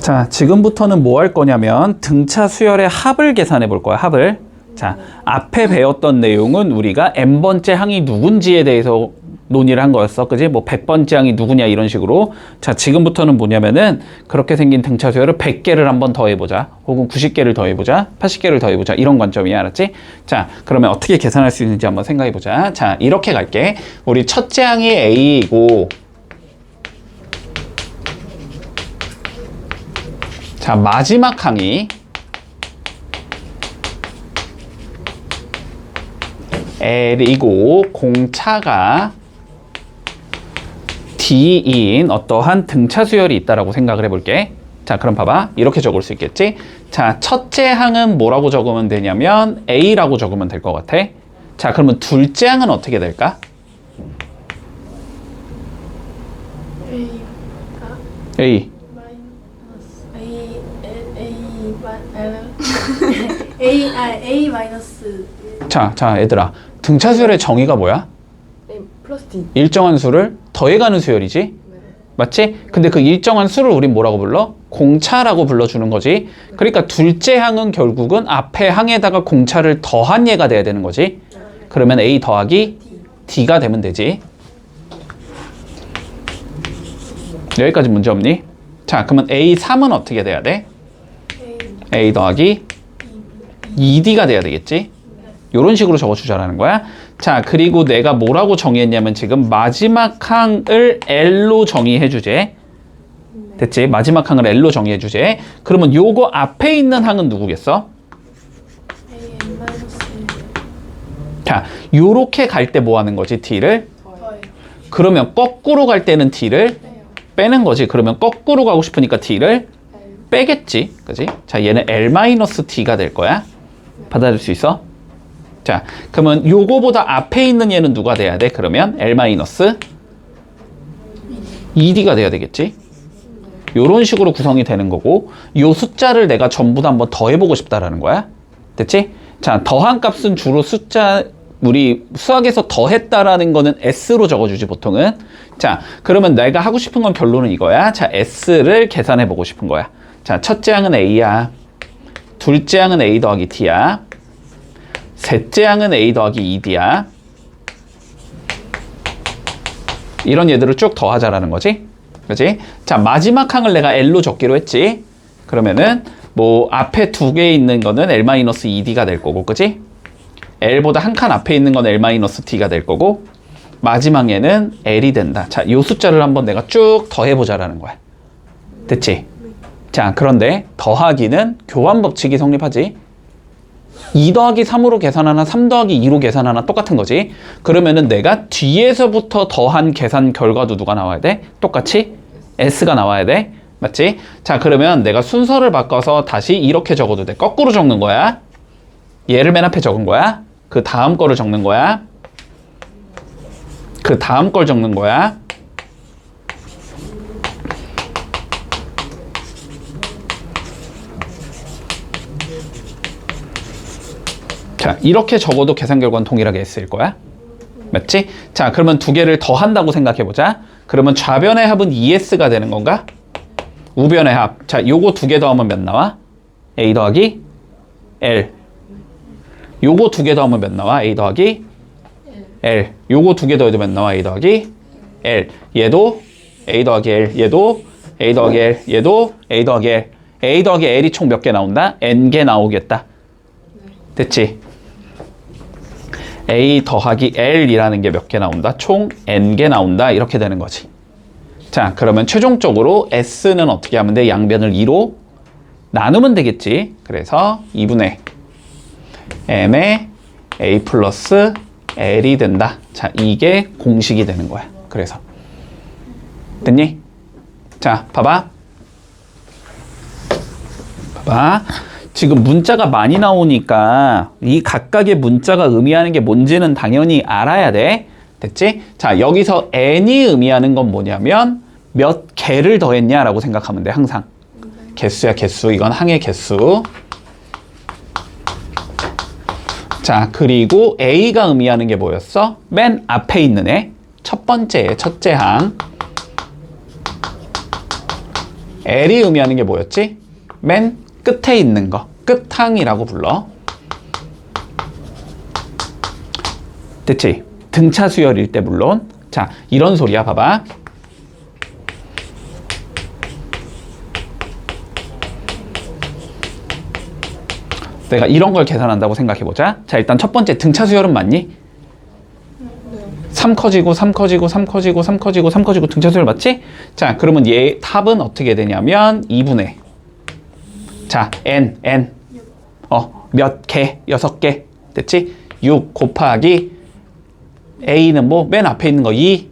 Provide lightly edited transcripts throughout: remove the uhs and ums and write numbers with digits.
자, 지금부터는 뭐 할 거냐면 등차 수열의 합을 계산해 볼 거야, 합을. 자, 앞에 배웠던 내용은 우리가 n번째 항이 누군지에 대해서 논의를 한 거였어. 그지? 뭐 100번째 항이 누구냐 이런 식으로. 자, 지금부터는 뭐냐면은 그렇게 생긴 등차 수열을 100개를 한번 더 해보자. 혹은 90개를 더 해보자. 80개를 더 해보자. 이런 관점이야. 알았지? 자, 그러면 어떻게 계산할 수 있는지 한번 생각해 보자. 자, 이렇게 갈게. 우리 첫째 항이 A이고, 자, 마지막 항이 L이고 공차가 D인 어떠한 등차 수열이 있다라고 생각을 해볼게. 자, 그럼 봐봐. 이렇게 적을 수 있겠지? 자, 첫째 항은 뭐라고 적으면 되냐면 A라고 적으면 될 것 같아. 자, 그러면 둘째 항은 어떻게 될까? A. A 마이너스 자, 얘들아. 등차 수열의 정의가 뭐야? A 플러스 D. 일정한 수를 더해가는 수열이지? 네. 맞지? 근데 그 일정한 수를 우린 뭐라고 불러? 공차라고 불러주는 거지. 그러니까 둘째 항은 결국은 앞에 항에다가 공차를 더한 얘가 돼야 되는 거지. 그러면 A 더하기 D가 되면 되지. 여기까지 문제 없니? 자, 그러면 A3은 어떻게 돼야 돼? A 더하기 2D가 돼야 되겠지? 이런 식으로 적어주자라는 거야. 자, 그리고 내가 뭐라고 정의했냐면 지금 마지막 항을 L로 정의해주제. 됐지? 마지막 항을 L로 정의해주제. 그러면 요거 앞에 있는 항은 누구겠어? A 마이너스 자, 요렇게 갈 때 뭐 하는 거지? D를? 더해요. 그러면 거꾸로 갈 때는 D를 빼요. 빼는 거지. 그러면 거꾸로 가고 싶으니까 D를 빼겠지. 그지? 자, 얘는 L-T가 될 거야. 받아들일 수 있어? 자, 그러면 요거보다 앞에 있는 얘는 누가 돼야 돼? 그러면 L-2D가 돼야 되겠지? 요런 식으로 구성이 되는 거고, 요 숫자를 내가 전부 다 한번 더해보고 싶다라는 거야. 됐지? 자, 더한 값은 주로 숫자, 우리 수학에서 더했다라는 거는 S로 적어주지, 보통은. 자, 그러면 내가 하고 싶은 건 결론은 이거야. 자, S를 계산해보고 싶은 거야. 자, 첫째 항은 A야. 둘째 항은 A 더하기 T야. 셋째 항은 A 더하기 2D야. 이런 얘들을 쭉 더하자라는 거지. 그지? 자, 마지막 항을 내가 L로 적기로 했지. 그러면은 뭐 앞에 두 개 있는 거는 L-2D가 될 거고, 그지? L보다 한 칸 앞에 있는 건 L-T가 될 거고, 마지막에는 L이 된다. 자, 요 숫자를 한번 내가 쭉 더해보자라는 거야. 됐지? 자, 그런데 더하기는 교환 법칙이 성립하지. 2 더하기 3으로 계산하나 3 더하기 2로 계산하나 똑같은 거지. 그러면은 내가 뒤에서부터 더한 계산 결과도 누가 나와야 돼? 똑같이 S가 나와야 돼. 맞지? 자, 그러면 내가 순서를 바꿔서 다시 이렇게 적어도 돼. 거꾸로 적는 거야. 얘를 맨 앞에 적은 거야. 그 다음 거를 적는 거야. 그 다음 걸 적는 거야. 자, 이렇게 적어도 계산 결과는 동일하게 S일 거야. 맞지? 자, 그러면 두 개를 더 한다고 생각해보자. 그러면 좌변의 합은 2S가 되는 건가? 우변의 합. 자, 요거 두 개 더하면 몇 나와? A 더하기 L. 요거 두 개 더하면 몇 나와? A 더하기 L. 요거 두 개 더해도 몇 나와? A 더하기 L. 얘도 A 더하기 L. 얘도 A 더하기 L. 얘도 A 더하기 L. A 더하기 L이 총 몇 개 나온다? N개 나오겠다. 됐지? A 더하기 L이라는 게 몇 개 나온다? 총 N개 나온다. 이렇게 되는 거지. 자, 그러면 최종적으로 S는 어떻게 하면 돼? 양변을 2로 나누면 되겠지. 그래서 2분의 M의 A 플러스 L이 된다. 자, 이게 공식이 되는 거야. 그래서. 됐니? 자, 봐봐. 지금 문자가 많이 나오니까 이 각각의 문자가 의미하는 게 뭔지는 당연히 알아야 돼. 됐지? 자, 여기서 n이 의미하는 건 뭐냐면 몇 개를 더했냐라고 생각하면 돼. 항상. 개수야, 개수. 이건 항의 개수. 자, 그리고 A가 의미하는 게 뭐였어? 맨 앞에 있는 애. 첫 번째, 첫째 항. L이 의미하는 게 뭐였지? 맨 끝에 있는 거. 끝항이라고 불러. 됐지? 등차 수열일 때 물론. 자, 이런 소리야. 봐봐. 내가 이런 걸 계산한다고 생각해보자. 자, 일단 첫 번째 등차 수열은 맞니? 3 커지고 3 커지고 3 커지고 3 커지고 3 커지고 등차 수열 맞지? 자, 그러면 얘 답은 어떻게 되냐면 2분의 자, n 몇 개? 6개. 됐지? 6 곱하기 a는 뭐 맨 앞에 있는 거 2,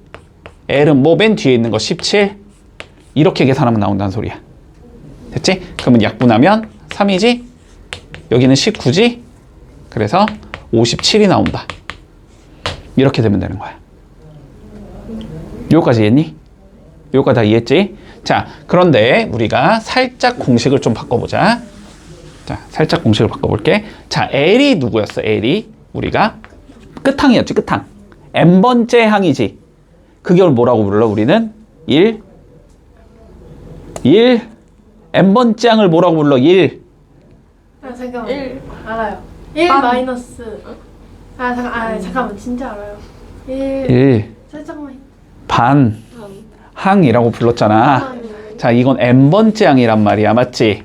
l은 뭐 맨 뒤에 있는 거 17. 이렇게 계산하면 나온다는 소리야. 됐지? 그러면 약분하면 3이지? 여기는 19지? 그래서 57이 나온다. 이렇게 되면 되는 거야. 요거까지 이해했니? 요거까지 다 이해했지? 자, 그런데 우리가 살짝 공식을 좀 바꿔보자. 자, 살짝 공식을 바꿔볼게. 자, L이 누구였어? L이 우리가 끝항이었지, 끝항. n번째 항이지. 그걸 뭐라고 불러? 우리는 1 n번째 항을 뭐라고 불러? 1 아 잠깐만. 1. 알아요. 1 반. 마이너스. 잠깐만 진짜 알아요. 1 살짝만. 반 항이라고 불렀잖아. 자, 이건 n번째 항이란 말이야. 맞지?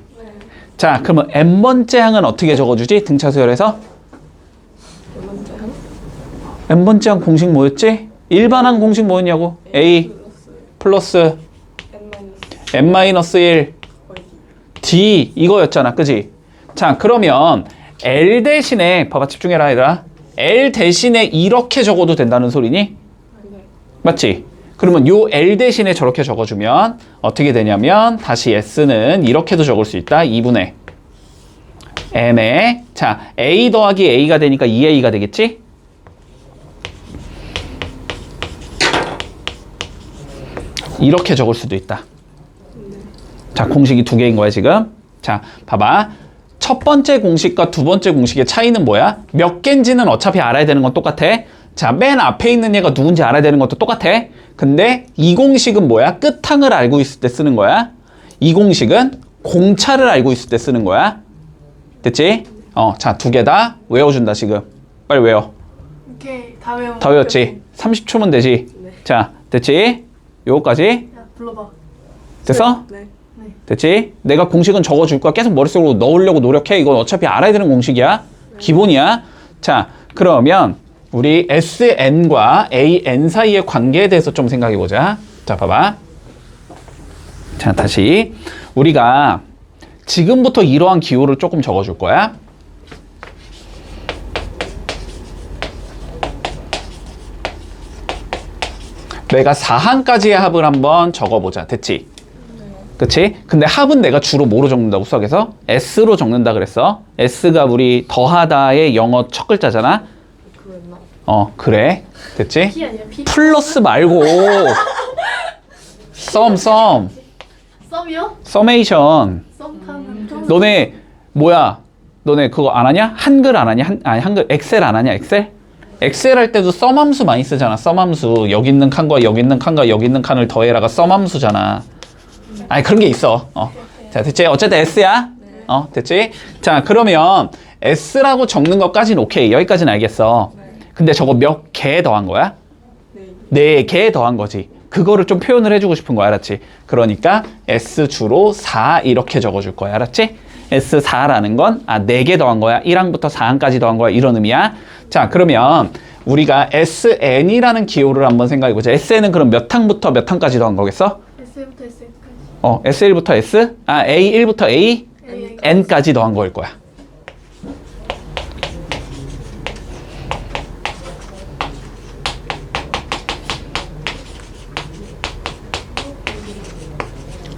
자, 그러면 n번째 항은 어떻게 적어주지? 등차 수열에서? n번째 항 공식 뭐였지? 일반항 공식 뭐였냐고? a 플러스 n-1 d 이거였잖아. 그지? 자, 그러면 L 대신에 봐봐, 집중해라 얘들아. L 대신에 이렇게 적어도 된다는 소리니? 맞지? 그러면 요 L 대신에 저렇게 적어주면 어떻게 되냐면 다시 S는 이렇게도 적을 수 있다. 2분의 N에 자, A 더하기 A가 되니까 2A가 되겠지? 이렇게 적을 수도 있다. 자, 공식이 두 개인 거야 지금. 자, 봐봐. 첫 번째 공식과 두 번째 공식의 차이는 뭐야? 몇 개인지는 어차피 알아야 되는 건 똑같아. 자, 맨 앞에 있는 얘가 누군지 알아야 되는 것도 똑같아. 근데 이 공식은 뭐야? 끝항을 알고 있을 때 쓰는 거야. 이 공식은 공차를 알고 있을 때 쓰는 거야. 됐지? 자, 두 개 다 외워준다 지금. 빨리 외워. 오케이 다 외워. 다 외웠지? 30초면 되지? 자, 됐지? 요거까지? 야 불러봐. 됐어? 네. 됐지? 내가 공식은 적어줄 거야. 계속 머릿속으로 넣으려고 노력해. 이건 어차피 알아야 되는 공식이야. 기본이야. 자, 그러면 우리 SN과 AN 사이의 관계에 대해서 좀 생각해보자. 자, 봐봐. 자, 다시. 우리가 지금부터 이러한 기호를 조금 적어줄 거야. 내가 4항까지의 합을 한번 적어보자. 됐지? 그치? 근데 합은 내가 주로 뭐로 적는다고 수학에서? S로 적는다 그랬어. S가 우리 더하다의 영어 첫 글자잖아. 그랬나? 그래. 됐지? P 아니야 P? 플러스 말고 썸 썸이요? 서메이션. 썸 타는. 너네 뭐야? 너네 그거 안 하냐? 한글 안 하냐? 아니 한글 엑셀 안 하냐? 엑셀 할 때도 썸 함수 많이 쓰잖아. 썸 함수. 여기 있는 칸과 여기 있는 칸과 여기 있는 칸을 더해라가 썸 함수잖아. 아니 그런 게 있어. 자, 됐지? 어쨌든 S야. 됐지? 자, 그러면 S라고 적는 것까지는 오케이. 여기까지는 알겠어. 근데 저거 몇 개 더한 거야? 네 개 더한 거지. 그거를 좀 표현을 해주고 싶은 거야. 알았지? 그러니까 S 주로 4 이렇게 적어줄 거야. 알았지? S4라는 건 4개 더한 거야. 1항부터 4항까지 더한 거야. 이런 의미야. 자, 그러면 우리가 SN이라는 기호를 한번 생각해보자. SN은 그럼 몇 항부터 몇 항까지 더한 거겠어? S부터 S까지. S1부터 S? A1부터 A? N까지 더한 거일 거야.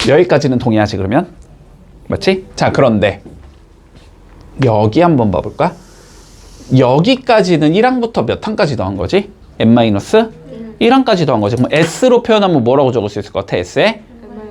여기까지는 동의하지 그러면? 맞지? 자, 그런데 여기 한번 봐볼까? 여기까지는 1항부터 몇 항까지 더한 거지? n-1항까지 더한 거지. 그럼 S로 표현하면 뭐라고 적을 수 있을 것 같아? S에?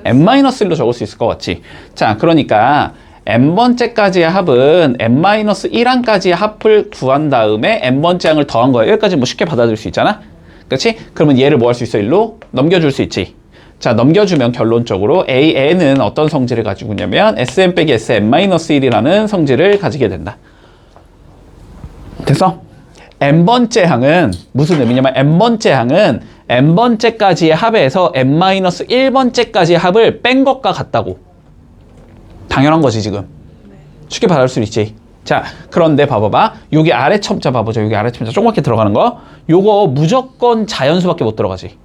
n-1로 적을 수 있을 것 같지? 자, 그러니까 n번째까지의 합은 n-1항까지의 합을 구한 다음에 n번째 항을 더한 거야. 여기까지 뭐 쉽게 받아들일 수 있잖아? 그렇지? 그러면 얘를 뭐 할 수 있어? 일로 넘겨줄 수 있지. 자, 넘겨주면 결론적으로 AN은 어떤 성질을 가지고 있냐면 Sn 빼기 Sn-1이라는 성질을 가지게 된다. 됐어? n번째 항은 무슨 의미냐면 n번째 항은 n번째까지의 합에서 n-1번째까지의 합을 뺀 것과 같다고. 당연한 거지 지금. 쉽게 받을 수 있지. 자, 그런데 봐봐봐. 여기 아래 첨자 봐보자. 여기 아래 첨자 조그맣게 들어가는 거. 요거 무조건 자연수밖에 못 들어가지.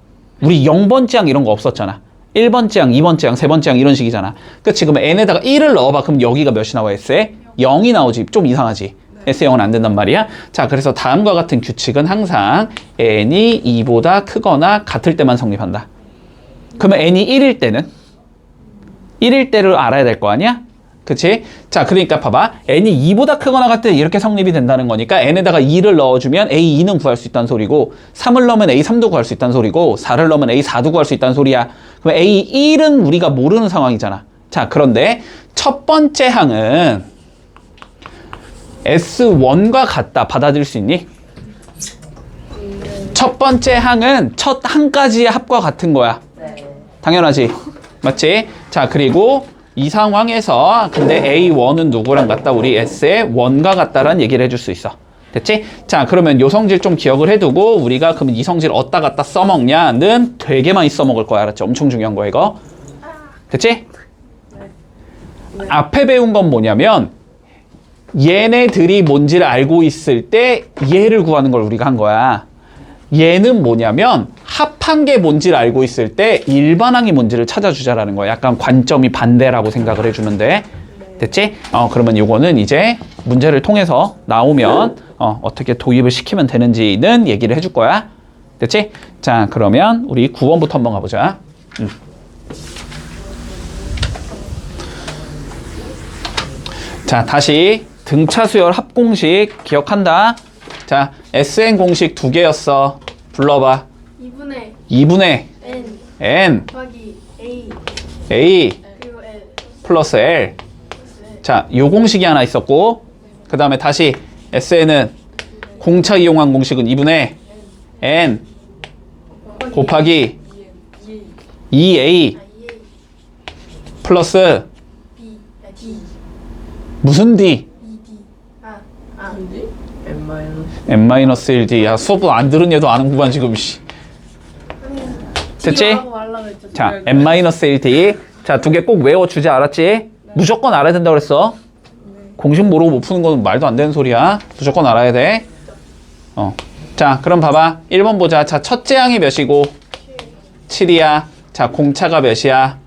우리 0번째 항 이런 거 없었잖아. 1번째 항, 2번째 항, 3번째 항 이런 식이잖아. 그치? 그러면 n에다가 1을 넣어봐. 그럼 여기가 몇이 나와? S에? 0이 나오지. 좀 이상하지. S0은 안 된단 말이야. 자, 그래서 다음과 같은 규칙은 항상 n이 2보다 크거나 같을 때만 성립한다. 그러면 n이 1일 때는? 1일 때를 알아야 될 거 아니야? 그치? 자, 그러니까 봐봐. n이 2보다 크거나 같을 때 이렇게 성립이 된다는 거니까 n에다가 2를 넣어주면 a2는 구할 수 있다는 소리고 3을 넣으면 a3도 구할 수 있다는 소리고 4를 넣으면 a4도 구할 수 있다는 소리야. 그럼 a1은 우리가 모르는 상황이잖아. 자, 그런데 첫 번째 항은 S1과 같다. 받아들일 수 있니? 첫 번째 항은 첫 항까지의 합과 같은 거야. 당연하지. 맞지? 자, 그리고 이 상황에서 근데 A1은 누구랑 같다? 우리 S의 1과 같다라는 얘기를 해줄 수 있어. 됐지? 자, 그러면 요 성질 좀 기억을 해두고 우리가 그러면 이 성질 어디다 갖다 써먹냐는 되게 많이 써먹을 거야. 알았지? 엄청 중요한 거 이거. 됐지? 앞에 배운 건 뭐냐면 얘네들이 뭔지를 알고 있을 때 얘를 구하는 걸 우리가 한 거야. 얘는 뭐냐면 합한 게 뭔지를 알고 있을 때 일반항이 뭔지를 찾아주자라는 거야. 약간 관점이 반대라고 생각을 해주면 돼. 됐지? 그러면 요거는 이제 문제를 통해서 나오면 어떻게 도입을 시키면 되는지는 얘기를 해줄 거야. 됐지? 자, 그러면 우리 9번부터 한번 가보자. 자, 다시 등차 수열 합공식 기억한다. 자, SN 공식 두 개였어. 불러봐. 2분의 N N 곱하기 A A 그리고 L 플러스 L. 자, 요 공식이 하나 있었고 그 다음에 다시 SN은 공차 이용한 공식은 2분의 N 곱하기 2A 플러스 B D 무슨 D? 2D N-1D. 야, 수업은 안 들은 얘도 아는구만 지금. 됐지? 자, N-1D. 자, 두 개 꼭 외워주지, 알았지? 무조건 알아야 된다고 그랬어. 공식 모르고 못 푸는 건 말도 안 되는 소리야. 무조건 알아야 돼. 자, 그럼 봐봐. 1번 보자. 자, 첫째 항이 몇이고? 7이야. 자, 공차가 몇이야?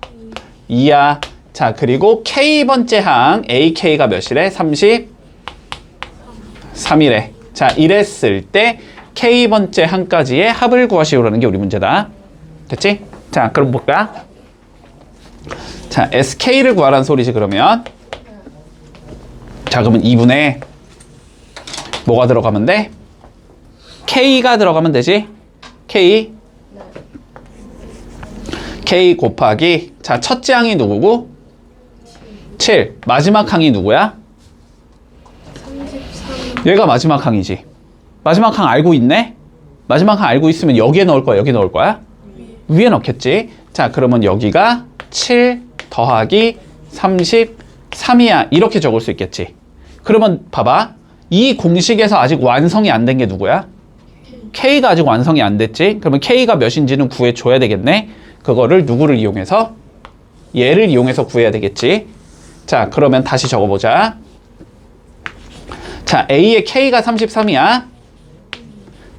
2야. 자, 그리고 K번째 항 AK가 몇이래? 33이래. 자, 이랬을 때 K번째 항까지의 합을 구하시오라는 게 우리 문제다. 됐지? 자, 그럼 볼까? 자, SK를 구하라는 소리지 그러면. 자, 그러면 2분의 뭐가 들어가면 돼? K가 들어가면 되지? K 곱하기 자, 첫째 항이 누구고? 7. 마지막 항이 누구야? 33 얘가 마지막 항이지. 마지막 항 알고 있네? 마지막 항 알고 있으면 여기에 넣을 거야? 여기 넣을 거야? 위에 넣겠지. 자, 그러면 여기가 7 더하기 33이야. 이렇게 적을 수 있겠지. 그러면 봐봐. 이 공식에서 아직 완성이 안 된 게 누구야? K가 아직 완성이 안 됐지. 그러면 K가 몇인지는 구해줘야 되겠네. 그거를 누구를 이용해서? 얘를 이용해서 구해야 되겠지. 자, 그러면 다시 적어보자. 자, A의 K가 33이야.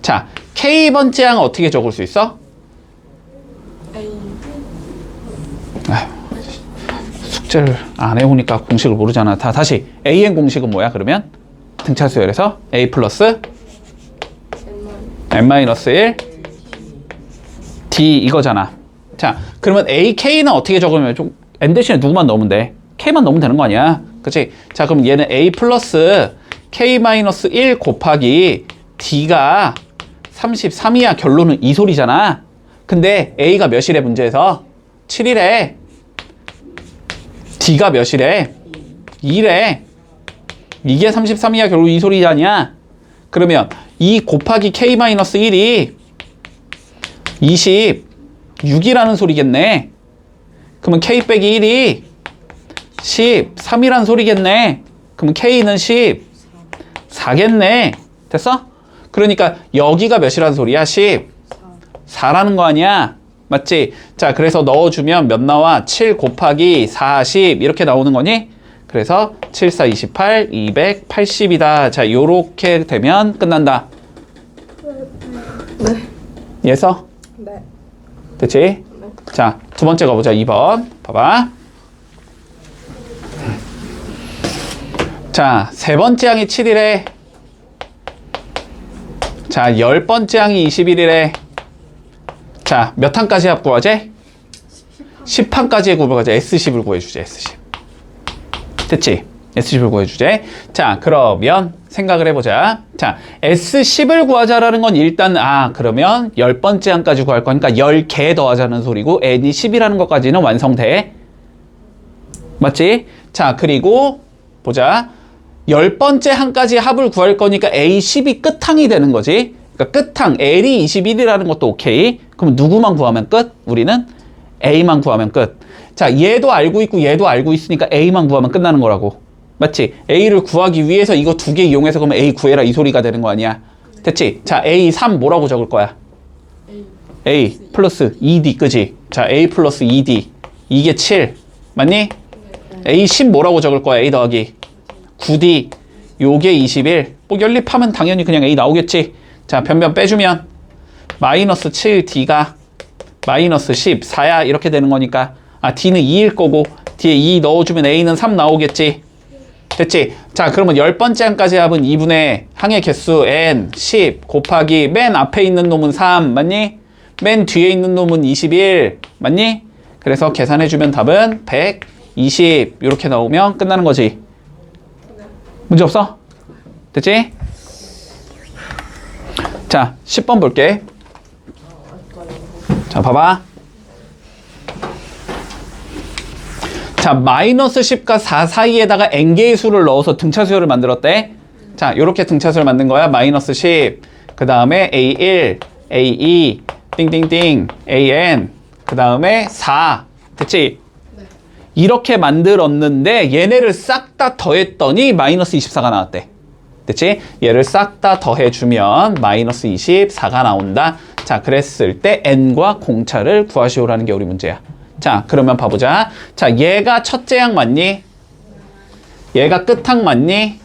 자, K번째 항 어떻게 적을 수 있어? 아휴, 숙제를 안 해오니까 공식을 모르잖아. 다시 AN 공식은 뭐야 그러면? 등차 수열에서 A 플러스 N-1 D 이거잖아. 자, 그러면 AK는 어떻게 적으면 좀 N 대신에 누구만 넣으면 돼? K만 넣으면 되는 거 아니야? 그치? 자, 그럼 얘는 A 플러스 K-1 곱하기 D가 33이야. 결론은 이 소리잖아. 근데 A가 몇이래 문제에서? 7이래. D가 몇이래? 2래. 이게 33이야. 결국 이 소리 아니야? 그러면 2 곱하기 K-1이 20 6이라는 소리겠네. 그러면 K 빼기 1이 13이란 소리겠네. 그러면 K는 14겠네. 됐어? 그러니까 여기가 몇이라는 소리야? 14라는 거 아니야? 맞지? 자, 그래서 넣어주면 몇 나와? 7 곱하기 40 이렇게 나오는 거니? 그래서 7, 4, 28, 280이다. 자, 요렇게 되면 끝난다. 네. 이해서? 네. 됐지? 네. 자, 두 번째 가보자. 2번. 봐봐. 자, 세 번째 항이 7이래. 자, 10번째 항이 21이래. 자, 몇 항까지 합 구하지? 10항까지의 곱을 구하자. S10을 구해주자. S10. 됐지? S10을 구해주제. 자, 그러면 생각을 해보자. 자, S10을 구하자라는 건 일단 그러면 10번째 항까지 구할 거니까 10개 더하자는 소리고 n이 10이라는 것까지는 완성돼. 맞지? 자, 그리고 보자. 10번째 항까지 합을 구할 거니까 A10이 끝항이 되는 거지. 그러니까 끝항 L이 21이라는 것도 오케이. 그럼 누구만 구하면 끝? 우리는 A만 구하면 끝. 자, 얘도 알고 있고 얘도 알고 있으니까 A만 구하면 끝나는 거라고. 맞지? A를 구하기 위해서 이거 두 개 이용해서 그러면 A 구해라 이 소리가 되는 거 아니야. 됐지? 자, A3 뭐라고 적을 거야? A 플러스 2D 그지? 자, A 플러스 2D 이게 7 맞니? A10 뭐라고 적을 거야? A 더하기 9D 요게 21. 뭐 연립하면 당연히 그냥 A 나오겠지. 자, 변변 빼주면 마이너스 7D가 마이너스 14야 이렇게 되는 거니까 D는 2일 거고 뒤에 2 넣어주면 A는 3 나오겠지. 됐지? 자, 그러면 10번째 항까지 합은 2분의 항의 개수 n 10 곱하기 맨 앞에 있는 놈은 3 맞니? 맨 뒤에 있는 놈은 21 맞니? 그래서 계산해주면 답은 120 이렇게 나오면 끝나는 거지. 문제 없어? 됐지? 자, 10번 볼게. 자, 봐봐. 자, 마이너스 10과 4 사이에다가 n개의 수를 넣어서 등차수열을 만들었대. 자, 요렇게 등차수열 만든 거야. 마이너스 10, 그 다음에 A1, A2, 띵띵띵, AN, 그 다음에 4. 됐지? 네. 이렇게 만들었는데 얘네를 싹 다 더했더니 마이너스 24가 나왔대. 됐지? 얘를 싹 다 더해주면 마이너스 24가 나온다. 자, 그랬을 때 n과 공차를 구하시오라는 게 우리 문제야. 자, 그러면 봐보자. 자, 얘가 첫째 항 맞니? 얘가 끝항 맞니?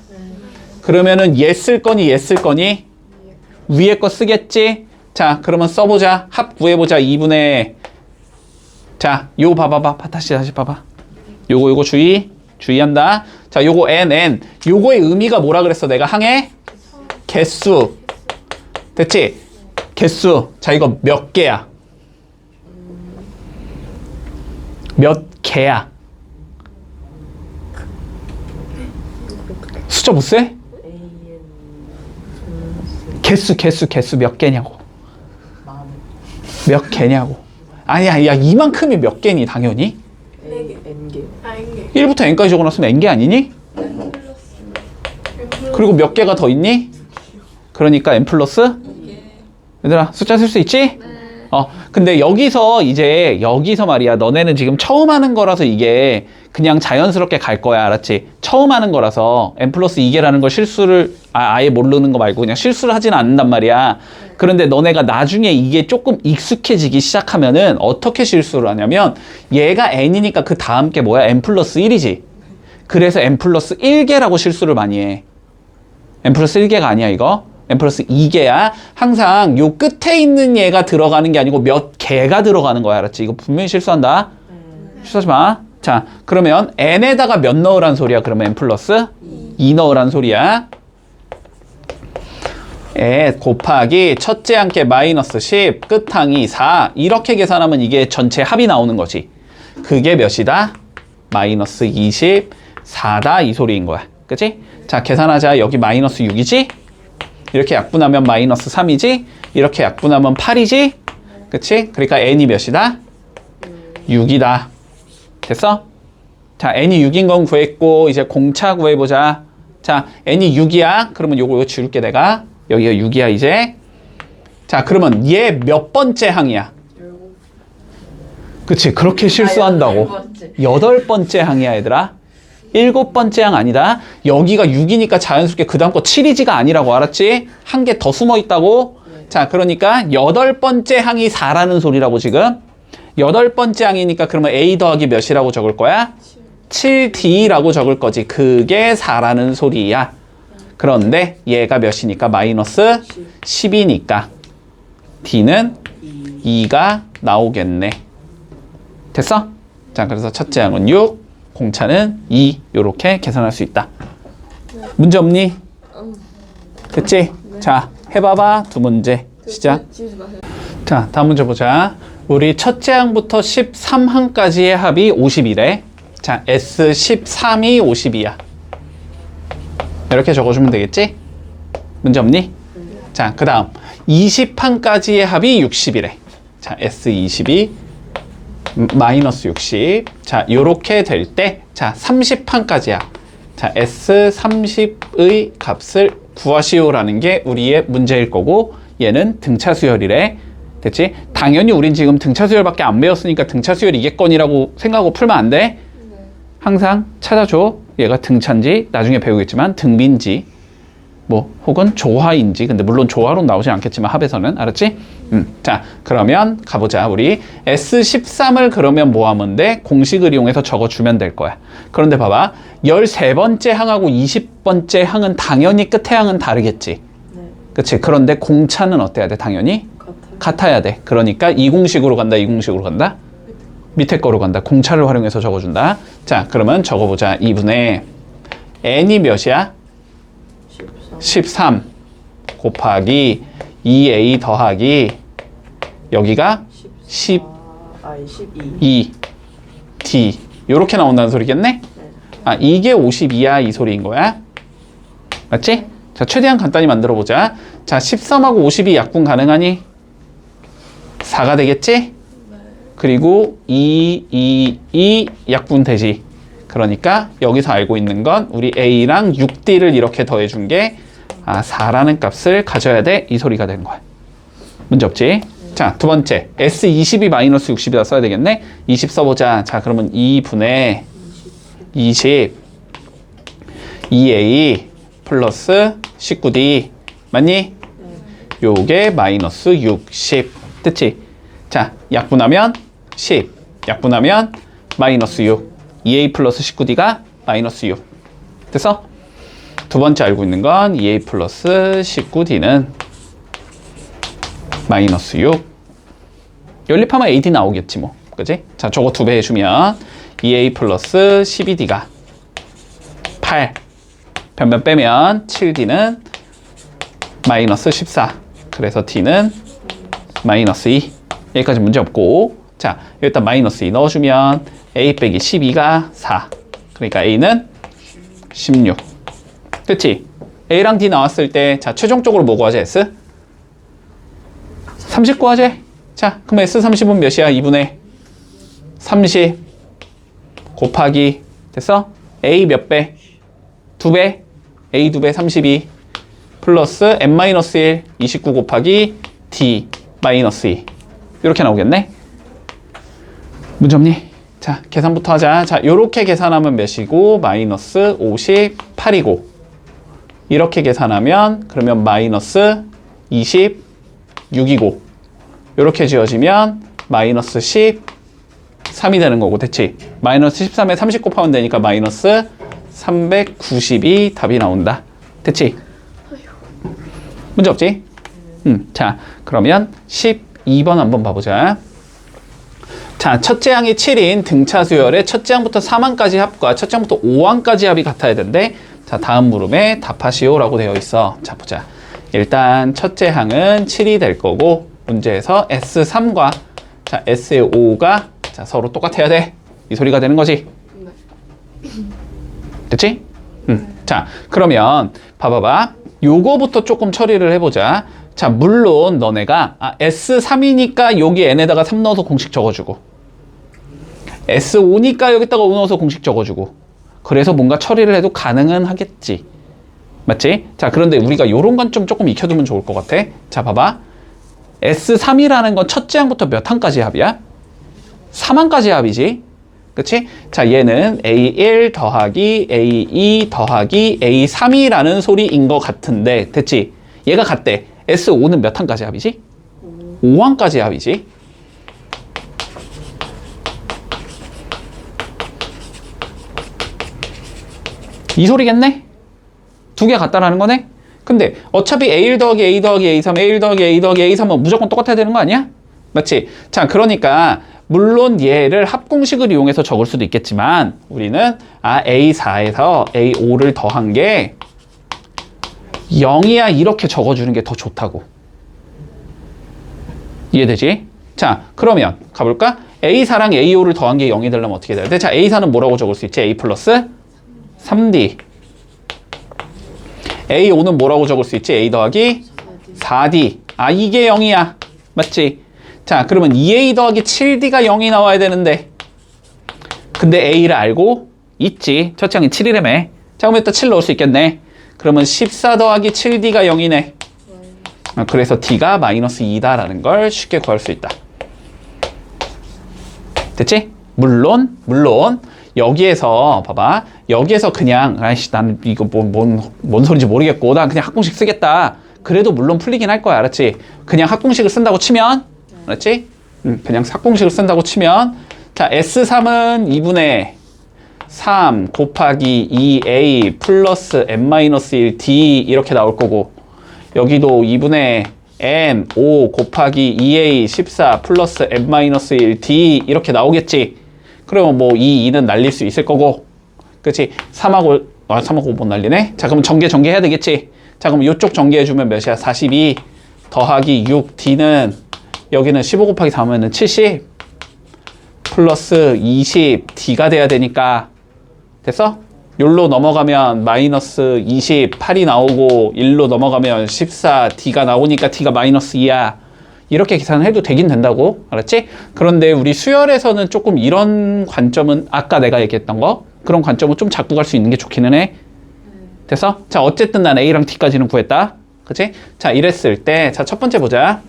그러면은 얘 쓸 거니 얘 쓸 거니? 위에 거 쓰겠지? 자, 그러면 써보자. 합 구해보자. 2분의 자, 요거 봐봐봐. 다시 봐봐. 요거 주의한다. 자, 요거 n 요거의 의미가 뭐라 그랬어? 내가 항의 개수. 됐지? 개수. 자, 이거 몇 개야? 몇 개야? 숫자 못 세? 개수 몇 개냐고. 몇 개냐고. 아니야, 야, 이만큼이 몇 개니, 당연히? N개. N개. 1부터 n까지 적어놨으면 n개 아니니? 그리고 몇 개가 더 있니? 그러니까 n 플러스? 얘들아, 숫자 쓸 수 있지? 근데 여기서 말이야. 너네는 지금 처음 하는 거라서 이게 그냥 자연스럽게 갈 거야. 알았지? 처음 하는 거라서 n 플러스 2개라는 걸 실수를 아예 모르는 거 말고 그냥 실수를 하진 않는단 말이야. 그런데 너네가 나중에 이게 조금 익숙해지기 시작하면은 어떻게 실수를 하냐면 얘가 n이니까 그 다음 게 뭐야? n 플러스 1이지. 그래서 n 플러스 1개라고 실수를 많이 해. n 플러스 1개가 아니야 이거. n 플러스 2개야. 항상 요 끝에 있는 얘가 들어가는 게 아니고 몇 개가 들어가는 거야. 알았지? 이거 분명히 실수한다. 실수하지 마. 자, 그러면 n에다가 몇 넣으란 소리야? 그러면 n 플러스 2 넣으란 소리야. 곱하기 첫째 항께 마이너스 10, 끝항이 4. 이렇게 계산하면 이게 전체 합이 나오는 거지. 그게 몇이다? 마이너스 24다. 이 소리인 거야. 그치? 자, 계산하자. 여기 마이너스 6이지? 이렇게 약분하면 마이너스 3이지? 이렇게 약분하면 8이지? 그치? 그러니까 n이 몇이다? 6이다. 됐어? 자, n이 6인 건 구했고 이제 공차 구해보자. 자, n이 6이야. 그러면 요거 지울게 내가. 여기가 6이야 이제. 자, 그러면 얘 몇 번째 항이야? 그치, 그렇게 실수한다고. 8번째 항이야, 얘들아. 7번째 항 아니다. 여기가 6이니까 자연스럽게 그 다음 거 7이지가 아니라고, 알았지? 한 개 더 숨어 있다고. 자, 그러니까 8번째 항이 4라는 소리라고, 지금. 8번째 항이니까 그러면 A 더하기 몇이라고 적을 거야? 7D라고 적을 거지. 그게 4라는 소리야. 그런데 얘가 몇이니까 마이너스 10이니까 D는 2가 나오겠네. 됐어? 자, 그래서 첫째 항은 6, 공차는 2. 요렇게 계산할 수 있다. 문제 없니? 됐지? 자, 해봐봐. 두 문제. 시작. 자, 다음 문제 보자. 우리 첫째 항부터 13항까지의 합이 50이래. 자, S13이 50이야. 이렇게 적어주면 되겠지? 문제 없니? 자, 그 다음 20항까지의 합이 60이래. 자, S22 마이너스 60. 자, 요렇게 될 때, 자, 30항까지야. 자, S30의 값을 구하시오라는 게 우리의 문제일 거고, 얘는 등차 수열이래. 됐지? 당연히 우린 지금 등차 수열밖에 안 배웠으니까 등차 수열 이겠거니라고 생각하고 풀면 안 돼. 항상 찾아줘. 얘가 등차인지 나중에 배우겠지만 등비인지 뭐 혹은 조화인지. 근데 물론 조화로 나오진 않겠지만 합에서는. 알았지? 자, 그러면 가보자. 우리 S13을 그러면 뭐 하면 돼? 공식을 이용해서 적어주면 될 거야. 그런데 봐봐. 13번째 항하고 20번째 항은 당연히 끝에 항은 다르겠지. 그치? 그런데 공차는 어때야 돼? 당연히? 같아야 돼. 그러니까 이 공식으로 간다, 이 공식으로 간다? 밑에 거로 간다. 공차를 활용해서 적어준다. 자, 그러면 적어보자. 2분의 n이 몇이야? 13 곱하기 2a 더하기 여기가 12 d 요렇게 나온다는 소리겠네? 아, 이게 52야 이 소리인 거야. 맞지? 자, 최대한 간단히 만들어 보자. 자, 13하고 50이 약분 가능하니? 4가 되겠지? 그리고 2 약분 되지. 그러니까 여기서 알고 있는 건 우리 A랑 6D를 이렇게 더해준 게 4라는 값을 가져야 돼. 이 소리가 되는 거야. 문제 없지? 자, 두 번째. S22 마이너스 60이다 써야 되겠네? 20 써보자. 자, 그러면 2분의 20 2A 플러스 19D 맞니? 요게 마이너스 60 됐지? 자, 약분하면 10 약분하면 마이너스 6 2A 플러스 19D가 마이너스 6 됐어? 두 번째 알고 있는 건 2A 플러스 19D는 마이너스 6 연립하면 AD 나오겠지 뭐 그지? 자, 저거 2배 해주면 2A 플러스 12D가 8 변변 빼면 7D는 마이너스 14 그래서 D는 마이너스 2 여기까지 문제 없고 자, 여기다 마이너스 2 넣어주면 A 빼기 12가 4 그러니까 A는 16 됐지? A랑 D 나왔을 때 자, 최종적으로 뭐 구하자 S? 30 구하자. 자, 그럼 S30은 몇이야? 2분의 30 곱하기 됐어? A 몇 배? 2배? A 2배 32 플러스 n-1 29 곱하기 D 마이너스 2 이렇게 나오겠네? 문제 없니? 자, 계산부터 하자. 자, 요렇게 계산하면 몇이고 마이너스 58이고 이렇게 계산하면 그러면 마이너스 26이고 요렇게 지어지면 마이너스 13이 되는 거고 됐지? 마이너스 13에 30 곱하면 되니까 마이너스 390이 답이 나온다. 됐지? 문제 없지? 자, 그러면 12번 한번 봐보자. 자, 첫째 항이 7인 등차 수열의 첫째 항부터 3항까지 합과 첫째 항부터 5항까지 합이 같아야 된대. 자, 다음 물음에 답하시오라고 되어 있어. 자, 보자. 일단 첫째 항은 7이 될 거고 문제에서 S3과 자, S의 5가 자, 서로 똑같아야 돼. 이 소리가 되는 거지. 됐지? 자, 그러면 봐봐봐. 요거부터 조금 처리를 해보자. 자, 물론 너네가 S3이니까 여기 n에다가 3 넣어서 공식 적어주고 S5니까 여기다가 5 넣어서 공식 적어주고 그래서 뭔가 처리를 해도 가능은 하겠지. 맞지? 자, 그런데 우리가 요런 건 좀 조금 익혀두면 좋을 것 같아. 자, 봐봐. S3이라는 건 첫째 항부터 몇 항까지 합이야? 3항까지 합이지. 그치? 자, 얘는 A1 더하기 A2 더하기 A3이라는 소리인 것 같은데, 됐지? 얘가 같대. S5는 몇 항까지 합이지? 5항까지 합이지. 이 소리겠네? 두 개 같다라는 거네? 근데 어차피 A1 더하기 A 더하기 A3, A1 더하기 A 더하기 A3은 무조건 똑같아야 되는 거 아니야? 맞지? 자, 그러니까 물론 얘를 합공식을 이용해서 적을 수도 있겠지만 우리는 A4에서 A5를 더한 게 0이야 이렇게 적어주는 게 더 좋다고. 이해되지? 자, 그러면 가볼까? A4랑 A5를 더한 게 0이 되려면 어떻게 돼야 돼? 자, A4는 뭐라고 적을 수 있지? A 플러스 3D. A5는 뭐라고 적을 수 있지? A 더하기 4D. 아, 이게 0이야. 맞지? 자, 그러면 2A 더하기 7D가 0이 나와야 되는데. 근데 A를 알고 있지. 첫째 항이 7이라며. 자, 그럼 일단 7 넣을 수 있겠네. 그러면 14 더하기 7D가 0이네. 그래서 D가 마이너스 2다라는 걸 쉽게 구할 수 있다. 됐지? 물론 여기에서 봐봐. 여기에서 그냥 아이씨 나는 이거 뭔 소리인지 모르겠고 난 그냥 합공식 쓰겠다. 그래도 물론 풀리긴 할 거야. 알았지? 그냥 합공식을 쓴다고 치면 알았지? 그냥 합공식을 쓴다고 치면 자, S3은 2분의 3 곱하기 2A 플러스 n-1D 이렇게 나올 거고 여기도 2분의 n 5 곱하기 2A 14 플러스 n-1D 이렇게 나오겠지. 그러면 뭐 이 2는 날릴 수 있을 거고 그치? 3하고 3하고 못 날리네. 자, 그럼 전개해야 되겠지. 자, 그럼 이쪽 전개해주면 몇이야? 42 더하기 6D는 여기는 15 곱하기 4하면은 70 플러스 20 D가 돼야 되니까 됐어? 욜로 넘어가면 마이너스 28이 나오고 1로 넘어가면 14 D가 나오니까 D가 마이너스 2야. 이렇게 계산을 해도 되긴 된다고. 알았지? 그런데 우리 수열에서는 조금 이런 관점은 아까 내가 얘기했던 거 그런 관점은 좀 잡고 갈 수 있는 게 좋기는 해. 됐어? 자, 어쨌든 난 A랑 D까지는 구했다. 그치? 자, 이랬을 때 자, 첫 번째 보자.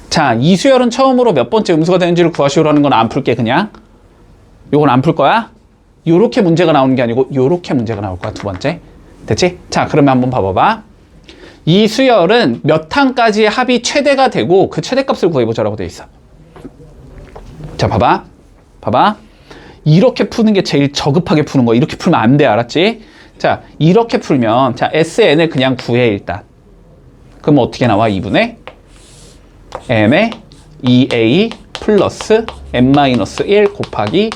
자, 이 수열은 처음으로 몇 번째 음수가 되는지를 구하시오라는 건 안 풀게 그냥. 요건 안 풀 거야. 요렇게 문제가 나오는 게 아니고 요렇게 문제가 나올 거야. 두 번째. 됐지? 자, 그러면 한번 봐봐봐. 이 수열은 몇 항까지의 합이 최대가 되고 그 최대값을 구해보자라고 돼 있어. 자, 봐봐. 이렇게 푸는 게 제일 저급하게 푸는 거야. 이렇게 풀면 안 돼. 알았지? 자, 이렇게 풀면 자, SN을 그냥 구해 일단. 그럼 어떻게 나와? 2분의 n에 2a 플러스 n-1 곱하기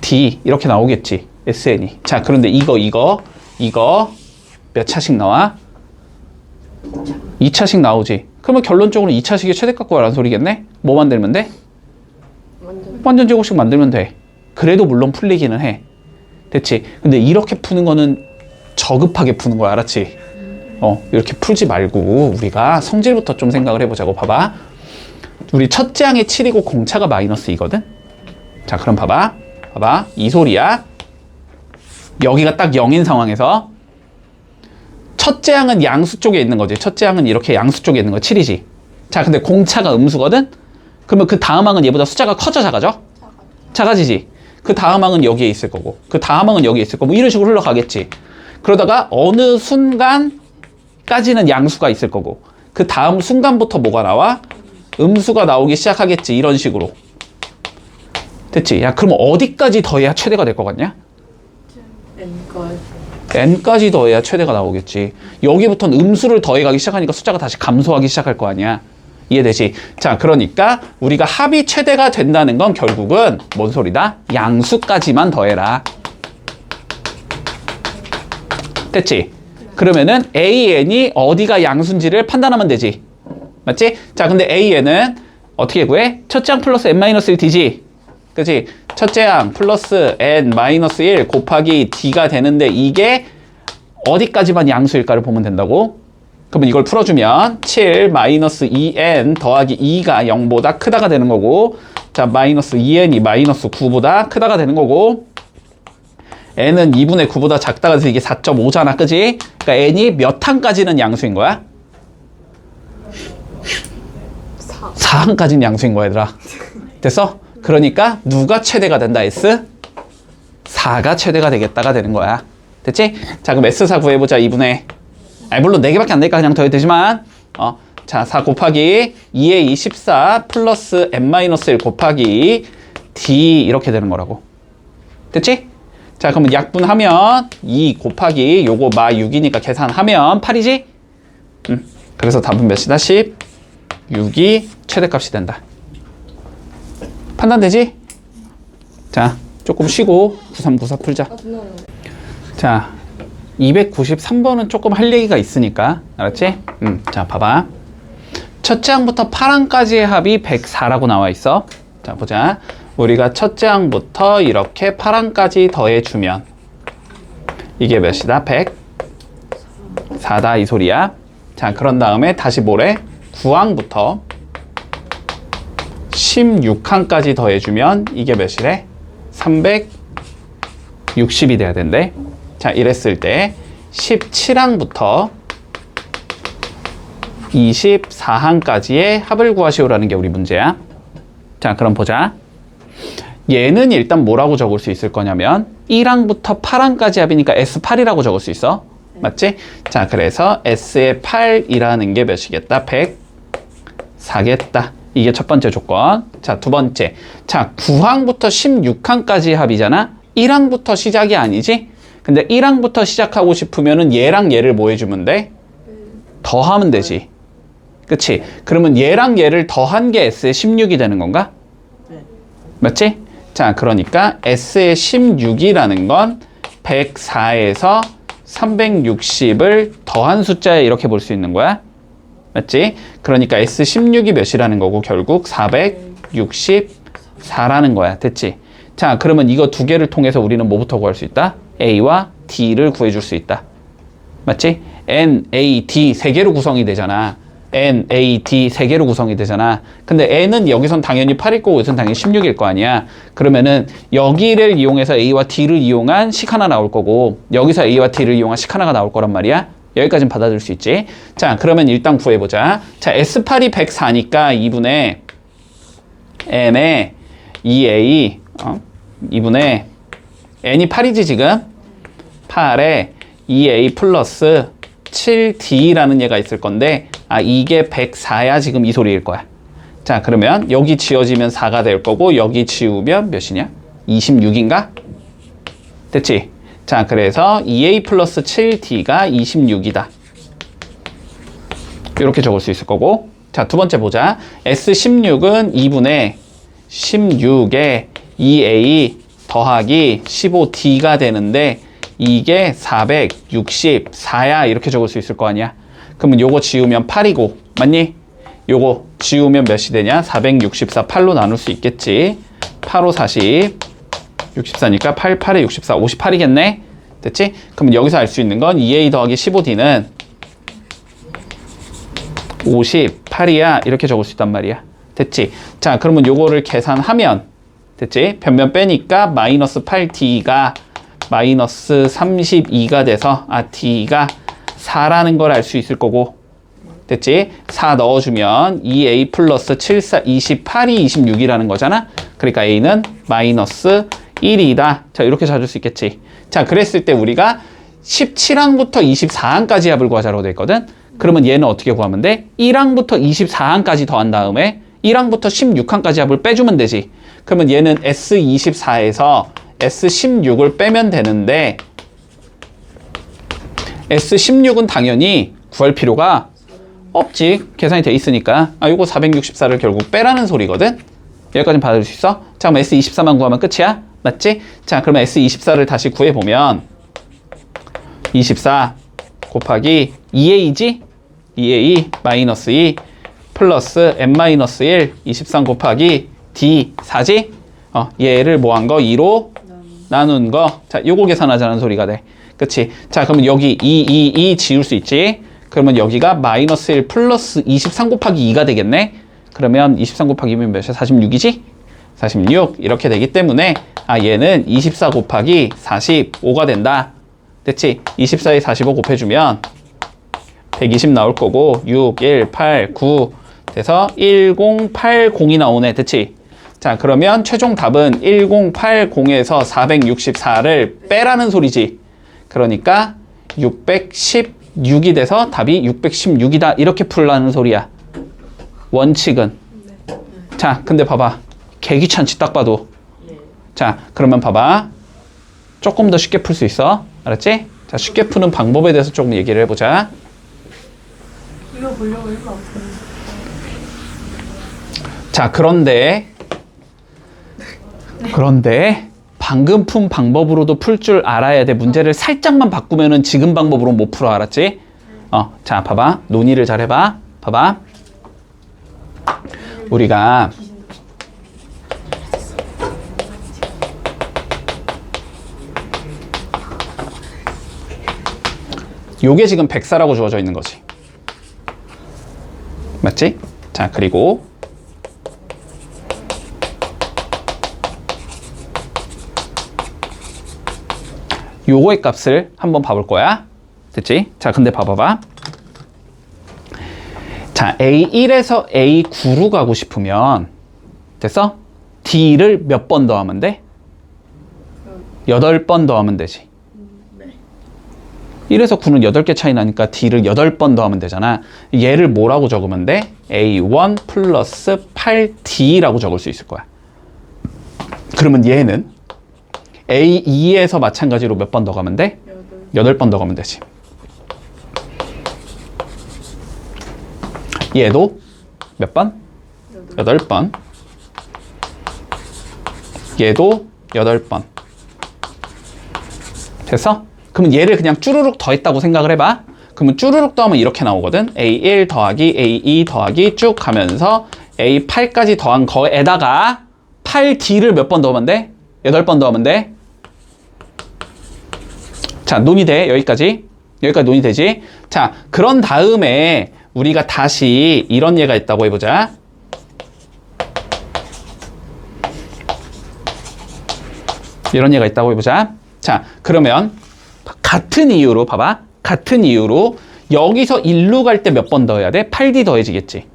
d 이렇게 나오겠지. SN이. 자, 그런데 이거 몇 차씩 나와? 2차씩 나오지. 그러면 결론적으로 2차식의 최대값 구하라는 소리겠네? 뭐 만들면 돼? 완전 제곱식 만들면 돼. 그래도 물론 풀리기는 해. 됐지? 근데 이렇게 푸는 거는 저급하게 푸는 거야. 알았지? 이렇게 풀지 말고 우리가 성질부터 좀 생각을 해보자고. 봐봐. 우리 첫째 항이 7이고 공차가 마이너스 2거든? 자, 그럼 봐봐. 이 소리야. 여기가 딱 0인 상황에서 첫째 항은 양수 쪽에 있는 거지. 첫째 항은 이렇게 양수 쪽에 있는 거 7이지. 자, 근데 공차가 음수거든? 그러면 그 다음 항은 얘보다 숫자가 커져 작아져? 작아지지. 그 다음 항은 여기에 있을 거고 그 다음 항은 여기에 있을 거고 뭐 이런 식으로 흘러가겠지. 그러다가 어느 순간까지는 양수가 있을 거고 그 다음 순간부터 뭐가 나와? 음수가 나오기 시작하겠지. 이런 식으로. 됐지? 야, 그럼 어디까지 더해야 최대가 될 것 같냐? n까지 더해야 최대가 나오겠지. 여기부터는 음수를 더해가기 시작하니까 숫자가 다시 감소하기 시작할 거 아니야. 이해되지? 자, 그러니까 우리가 합이 최대가 된다는 건 결국은 뭔 소리다? 양수까지만 더해라. 됐지? 그러면은 AN이 어디가 양수인지를 판단하면 되지. 맞지? 자, 근데 AN은 어떻게 구해? 첫째 항 플러스 n-1D지. 그치? 첫째 항 플러스 n-1 곱하기 D가 되는데 이게 어디까지만 양수일까를 보면 된다고? 그러면 이걸 풀어주면 7 마이너스 2n 더하기 2가 0보다 크다가 되는 거고 자, 마이너스 2n이 마이너스 9보다 크다가 되는 거고 n은 2분의 9보다 작다가 돼서 이게 4.5잖아. 그지? 그러니까 n이 몇 항까지는 양수인 거야? 4항까지는 양수인 거야, 얘들아. 됐어? 그러니까 누가 최대가 된다? S? 4가 최대가 되겠다가 되는 거야. 됐지? 자, 그럼 S4 구해보자. 2분의 물론 4개밖에 안 되니까 그냥 더해도 되지만 자, 4 곱하기 2의 2, 14 플러스 n-1 곱하기 d 이렇게 되는 거라고. 됐지? 자, 그러면 약분하면 2 곱하기 요거 마 6이니까 계산하면 8이지? 그래서 답은 몇이다? 16이 최대값이 된다. 판단되지? 자, 조금 쉬고 9394 풀자. 자, 293번은 조금 할 얘기가 있으니까 알았지? 자, 봐봐. 첫째 항부터 8항까지의 합이 104라고 나와 있어. 자, 보자. 우리가 첫째 항부터 이렇게 8항까지 더해주면 이게 몇이다? 104다 이 소리야. 자, 그런 다음에 다시 뭐래? 9항부터 16항까지 더해주면 이게 몇이래? 360이 돼야 된대. 자, 이랬을 때 17항부터 24항까지의 합을 구하시오라는 게 우리 문제야. 자, 그럼 보자. 얘는 일단 뭐라고 적을 수 있을 거냐면 1항부터 8항까지 합이니까 S8이라고 적을 수 있어. 맞지? 자, 그래서 S의 8이라는 게 몇이겠다? 104겠다. 이게 첫 번째 조건. 자, 두 번째. 자, 9항부터 16항까지 합이잖아? 1항부터 시작이 아니지? 근데 1항부터 시작하고 싶으면은 얘랑 얘를 뭐 해주면 돼? 더하면 되지. 그치? 그러면 얘랑 얘를 더한 게 S의 16이 되는 건가? 맞지? 자, 그러니까 S의 16이라는 건 104에서 360을 더한 숫자에 이렇게 볼 수 있는 거야. 맞지? 그러니까 S16이 몇이라는 거고 결국 464라는 거야. 됐지? 자, 그러면 이거 두 개를 통해서 우리는 뭐부터 구할 수 있다? A와 D를 구해줄 수 있다. 맞지? N, A, D 세 개로 구성이 되잖아. N, A, D 세 개로 구성이 되잖아. 근데 N은 여기선 당연히 8일 거고 여기선 당연히 16일 거 아니야. 그러면은 여기를 이용해서 A와 D를 이용한 식 하나 나올 거고 여기서 A와 D를 이용한 식 하나가 나올 거란 말이야. 여기까지는 받아들일 수 있지. 자, 그러면 일단 구해보자. 자, S8이 104니까 2분의 M에 2A 2분의 N이 8이지 지금? 8에 2A 플러스 7D라는 얘가 있을 건데 이게 104야 지금 이 소리일 거야. 자, 그러면 여기 지워지면 4가 될 거고 여기 지우면 몇이냐? 26인가? 됐지? 자, 그래서 2A 플러스 7D가 26이다. 이렇게 적을 수 있을 거고. 자, 두 번째 보자. S16은 2분의 16에 2A 더하기 15D가 되는데 이게 464야 이렇게 적을 수 있을 거 아니야. 그러면 요거 지우면 8이고 맞니? 요거 지우면 몇이 되냐? 464 8로 나눌 수 있겠지. 8, 5, 40 64니까 8, 8에 64 58이겠네. 됐지? 그러면 여기서 알 수 있는 건 2A 더하기 15D는 58이야 이렇게 적을 수 있단 말이야. 됐지? 자, 그러면 요거를 계산하면 됐지? 변면 빼니까 마이너스 8D가 마이너스 32가 돼서 D가 4라는 걸 알 수 있을 거고. 됐지? 4 넣어주면 2A 플러스 7, 4, 28이 26이라는 거잖아. 그러니까 A는 마이너스 1이다. 자, 이렇게 찾을 수 있겠지. 자, 그랬을 때 우리가 17항부터 24항까지 합을 구하자라고 돼 있거든. 그러면 얘는 어떻게 구하면 돼? 1항부터 24항까지 더한 다음에 1항부터 16항까지 합을 빼주면 되지. 그러면 얘는 S24에서 S16을 빼면 되는데 S16은 당연히 구할 필요가 없지. 계산이 돼 있으니까. 요거 464를 결국 빼라는 소리거든. 여기까지는 받아줄 수 있어? 자, 그럼 S24만 구하면 끝이야. 맞지? 자, 그러면 S24를 다시 구해보면 24 곱하기 2A지? 2A 마이너스 2 플러스 n-1 23 곱하기 D 4지? 얘를 뭐 한 거? 2로 나눈 거. 자, 요거 계산하자는 소리가 돼. 그치? 자, 그러면 여기 2 지울 수 있지? 그러면 여기가 마이너스 1 플러스 23 곱하기 2가 되겠네? 그러면 23 곱하기 2면 몇이야? 46이지? 46 이렇게 되기 때문에 얘는 24 곱하기 45가 된다. 됐지? 24에 45 곱해주면 120 나올 거고 6, 1, 8, 9 돼서 1080이 나오네. 됐지? 자, 그러면 최종 답은 1080에서 464를 빼라는 소리지. 그러니까 616이 돼서 답이 616이다. 이렇게 풀라는 소리야. 원칙은. 자, 근데 봐봐. 개귀찮지, 딱 봐도. 자, 그러면 봐봐. 조금 더 쉽게 풀 수 있어. 알았지? 자, 쉽게 푸는 방법에 대해서 조금 얘기를 해보자. 이거 보려고 일로 왔어요. 자, 그런데 방금 푼 방법으로도 풀 줄 알아야 돼. 문제를 살짝만 바꾸면은 지금 방법으로 못 풀어. 알았지? 자, 봐봐. 논의를 잘 해봐. 봐봐. 우리가 요게 지금 104라고 주어져 있는 거지. 맞지? 자, 그리고 요거의 값을 한번 봐볼 거야. 됐지? 자, 근데 봐봐봐. 자, A1에서 A9로 가고 싶으면 됐어? D를 몇 번 더하면 돼? 8번 더하면 되지. 1에서 9는 8개 차이 나니까 D를 8번 더하면 되잖아. 얘를 뭐라고 적으면 돼? A1 플러스 8D라고 적을 수 있을 거야. 그러면 얘는 A2에서 마찬가지로 몇 번 더 가면 돼? 8번 더 가면 되지. 얘도 몇 번? 8번. 얘도 8번. 됐어? 그러면 얘를 그냥 쭈루룩 더했다고 생각을 해봐. 그러면 쭈루룩 더하면 이렇게 나오거든. A1 더하기 A2 더하기 쭉 가면서 A8까지 더한 거에다가 8D를 몇 번 더하면 돼? 8번 더하면 돼. 자, 논의돼. 여기까지 논의되지. 자, 그런 다음에 우리가 다시 이런 예가 있다고 해보자. 이런 예가 있다고 해보자. 자, 그러면 같은 이유로 봐봐. 같은 이유로 여기서 1로 갈 때 몇 번 더해야 돼? 8D 더해지겠지.